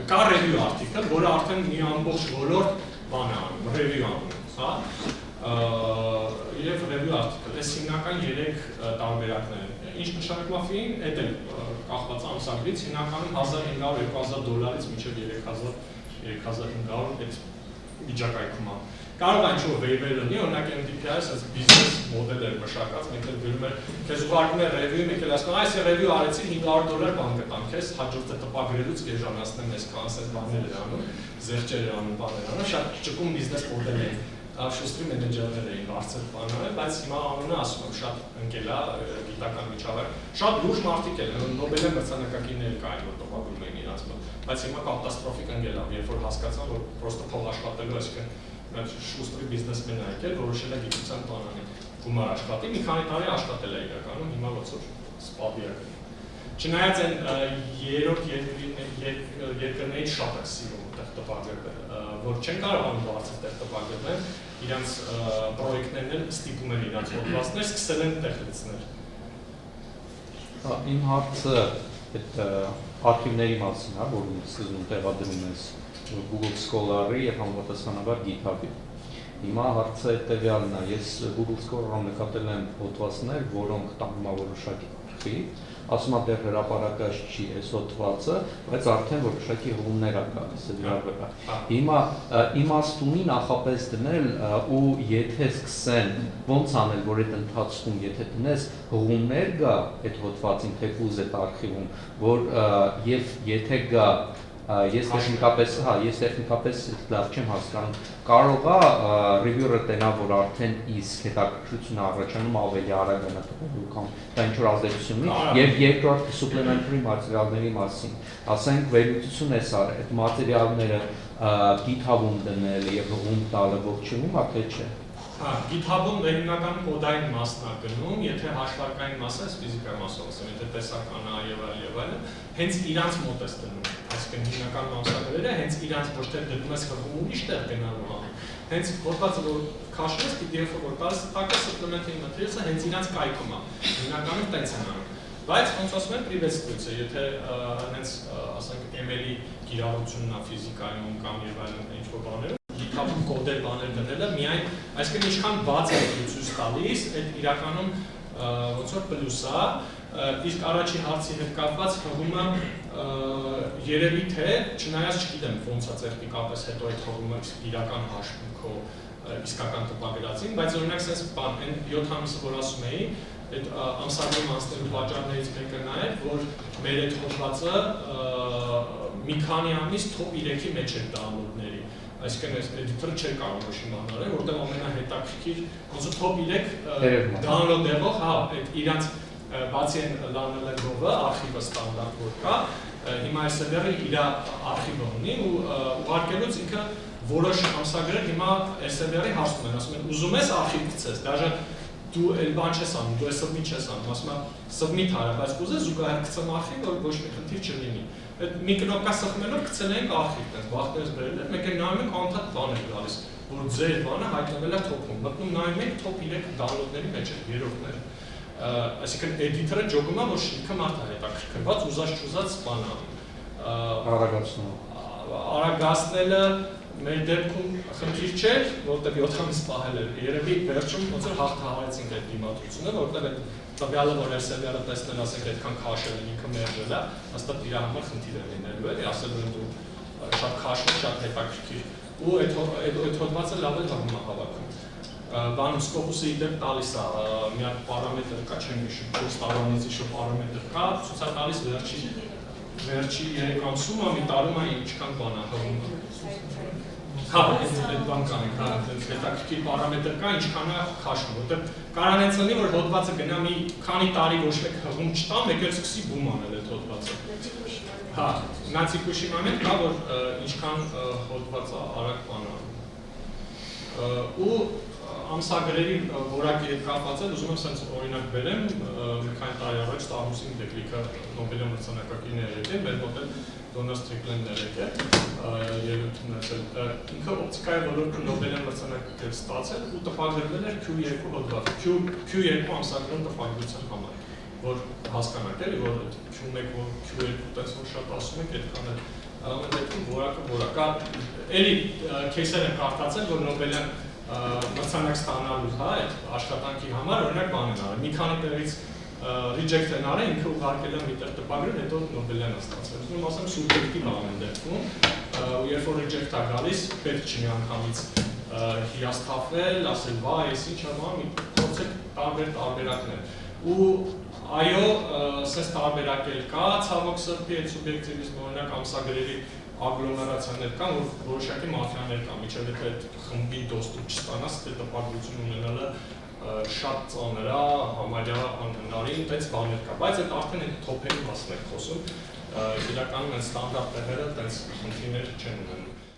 Կա review արտիկը, որը արդեն մի ամբողջ ոլորտ բան է անում, review անում, հա։ Եվ review article, այս հիմնական 3 տարբերակներ են։ Ինչ նշանակում է ֆին, այդ էլ կախված ամսագրից, հիմնականում $1500-2000 մինչև 3500 այդ միջակայքում է։ Կարող է ինչ-որ waiver լինի, օրինակ MDPI-ը այս բիզնես մոդել էր մշակած, մենք էլ գրում ենք, քեզ ուղարկում է review, մենք էլ ասում ենք, այս review արեցի $500 բան կտամ, քեզ հաջորդ տպագրելուց կեժանացնեմ այսքան այս բաներ էր անում, զեղչեր էր անում, բաներ անում, շատ ճկուն բիզնես մոդել է։ Շուստրի մենեջերներ էին բարձր բաները, բայց հիմա անունը ասում եմ շատ ընկել է գիտական միջավայր։ Շատ լուրջ մարդիկ են, Նոբելի մրցանակակիրներ կային, որ տպագրում էին իրաց մոտ, բայց հիմա կատաստրոֆիկ ընկել է, երբ որ հասկացան, որ պրոստը փող աշխատելու, այսինքն Շուստրի բիզնեսմենն է եկել, որոշել է գիտության բանանի գումար աշխատի, մի քանի տարի աշխատել է իրականում, հիմա ոնց որ սպաբի է գնում։ Չնայած այն երրորդ երկրներից շատ է սիրում այդտեղ տպագրվել, որ չեն կարողանում բարձր տեղ տպագրվել, իրանց պրոյեկտներն էլ ստիպում են իրանց հոդվածներ, սկսել են տեղ լցնել։ Իմ հարցը այդ արխիվների մասին է, որ սկզբում տեղադրում ես Google Scholar-ի եւ համապատասխանաբար GitHub-ի։ Հիմա հարցը հետեւյալն է, ես Google Scholar-ում նկատել եմ հոդվածներ, որոնք տանում են որոշակի արխիվ, ասում եմ դեռ հրապարակած չի այս հոդվածը, բայց արդեն որոշակի հղումներ ա գալիս դրա վրա։ Հիմա իմաստ ունի նախապես դնել ու եթե սկսեն ոնց անել, որ այդ ընթացքում եթե դնես հղումներ գա այդ հոդվածին թեկուզ այդ արխիվում, որ եւ եթե գա ես տեխնիկապես լավ չեմ հասկանում, կարող է reviewer-ը տենա, որ արդեն իսկ հետաքրքրությունը առաջանում ավելի արագ է տպելու կամ դա ինչ-որ ազդեցություն ունի, եւ երկրորդ supplementary մատերիալների մասին, ասենք վերլուծություն ես արել, այդ մատերիալները GitHub-ում դնել եւ հղում տալը ողջունում է, թե չէ։ GitHub-ում հիմնականում կոդային մասն է գնում, եթե հաշվարկային մասը, այս ֆիզիկայի մասը ասեմ, եթե տեսական է եւ այլն, հենց իրանց մոտ ես դնում, այսինքն հիմնական ամսագրերը հենց իրանց ոչ թե դնում ես հղում ուրիշ տեղ գնալու է։ Հենց հոդվածը որ քաշում ես PDF-ը որ տալիս, տակը supplementary materials-ը հենց իրանց կայքում է։ Հիմնականում տենց են անում։ Բայց ոնց ասում են privacy-ը, եթե հենց ասենք ML-ի կիրառությունն է ֆիզիկայում կամ եւ այլն ինչ-որ բաներ GitHub-ում կոդեր բաներ դնելը միայն, այսինքն ինչքան բաց է ցույց տալիս, այդ իրականում ոնց որ պլյուս է, Իսկ առաջին հարցի հետ կապված հղումը երևի թե, չնայած չգիտեմ ոնց է տեխնիկապես հետո այդ հղումը իրական հաշվում քո իսկական տպագրածին, բայց օրինակ sense բան, այն 7 ամիսը որ ասում էի, այդ ամսագրում անցնելու պատճառներից մեկը նա էր, որ մեր այդ հոդվածը մի քանի ամիս top 3-ի մեջ էր download-ների, այսինքն այս editor-ը չէր կարող ոչ իմանալ, որտեղ ամենահետաքրքիր, ոնց որ top 3 download եղող, հա, այդ իրանց բացի այն LAN-ը արխիվը ստանդարտ որ կա, հիմա այս server-ը իր արխիվը ունի ու ուղարկելուց ինքը որոշ ամսագրեր հիմա այս server-ի հասնում են, ասում են ուզում ես արխիվ գցես, դաժե դու էլ բան չես անում, դու ես submit չես անում, ասում եմ submit արա, բայց կուզես զուգահեռ գցեմ արխիվ, որ ոչ մի խնդիր չլինի։ Այդ մի կնոպկա սխմելով գցել ենք արխիվ, տես բախտերս բերել են, մեկ էլ նայում ենք անդադ բան է գալիս, որ ձեր բանը հայտնվել է top-ում, մտնում նայում ենք top 3 download-ների մեջ են, երրորդները։ Այսինքն editor-ը ջոգում է, որ ինքը մարդը հետաքրքրված, ուզած-չուզած բան է։ Արագացնելը մեր դեպքում խնդիր չէր, որտեղ 7 ամիս պահել էր, երևի վերջում ոնց որ հաղթահարեցինք այդ դիմադրությունը, որտեղ այդ տվյալը, որ այս server-ը տեսնել, ասենք այդքան քաշել են, ինքը մերժել է, հաստատ իր համար խնդիր է լինելու էլի, ասել որ դու շատ քաշում, շատ հետաքրքիր, ու այդ հոդվածը լավ էլ հղում է հավաքում։ Բանում Scopus-ը իդեպ տալիս է, մի հատ պարամետր կա, չեմ հիշում, կուրս տարվանից ինչ-որ պարամետր կա, ցույց է տալիս վերջի 3 ամսում, մի տարում է ինչքան բան է հղում։ Հա, այդ բան կանենք, հա, հետաքրքիր պարամետր կա, ինչքան է քաշում, որտեղ կարող է լինի, որ հոդվածը գնա մի քանի տարի ոչ մեկ հղում չտա, մեկ էլ սկսի բում անել այդ հոդվածը։ Հա, նացիկուշի մոմենտ կա, որ ինչքան հոդվածը արագ բան է։ Ու ամսագրերի որակի հետ կապված է, ուզում եմ սենց օրինակ բերեմ, մի քանի տարի առաջ Տարուսին Դեկլիկը Նոբելյան մրցանակակիրն էր եկել, մեր մոտ էլ Դոնալդ Սթրիկլենդն էր եկել, ելույթ ունեցել։ Ինքը օպտիկայի ոլորտում Նոբելյան մրցանակ էր ստացել ու տպագրվել էր Q2 հոդված, Q2 ամսագրում տպագրության համար, որ հասկանանք էլի, որ Q1 որ Q2 տես որ շատ ասում եք, այդքան էլ ամեն դեպքում որակը որակ է, էլի քեյսեր են կարդացել, որ Նոբելյան մրցանակ ստանալու այդ աշխատանքի համար օրինակ բան են արել, մի քանի տեղից reject են արել, ինքը ուղարկել է միտեղ տպագրել, հետո Նոբելյան է ստացվել։ Ուզում ասեմ սուբյեկտիվ ամեն դեպքում, ու երբ որ reject է գալիս, պետք չի միանգամից հիասթափվել, ասել վայ, ես ինչ ամ, փորձել տարբեր տարբերակներ։ Ու այո, սենց տարբերակել կա, ցավոք սրտի այդ սուբյեկտիվիզմը օրինակ ամսագրերի ագլոմերացիաներ կան, որ որոշակի մաֆիաներ կան, միջև եթե այդ խմբի դոստում չստանաս, թե տպագրություն ունենալը շատ ծանր է, համարյա անհնարին, տենց բաներ կա, բայց այդ արդեն այդ թոփերի մասն է խոսում, իրականում են ստանդարտ տեղերը տենց խնդիրներ չեն ունենում։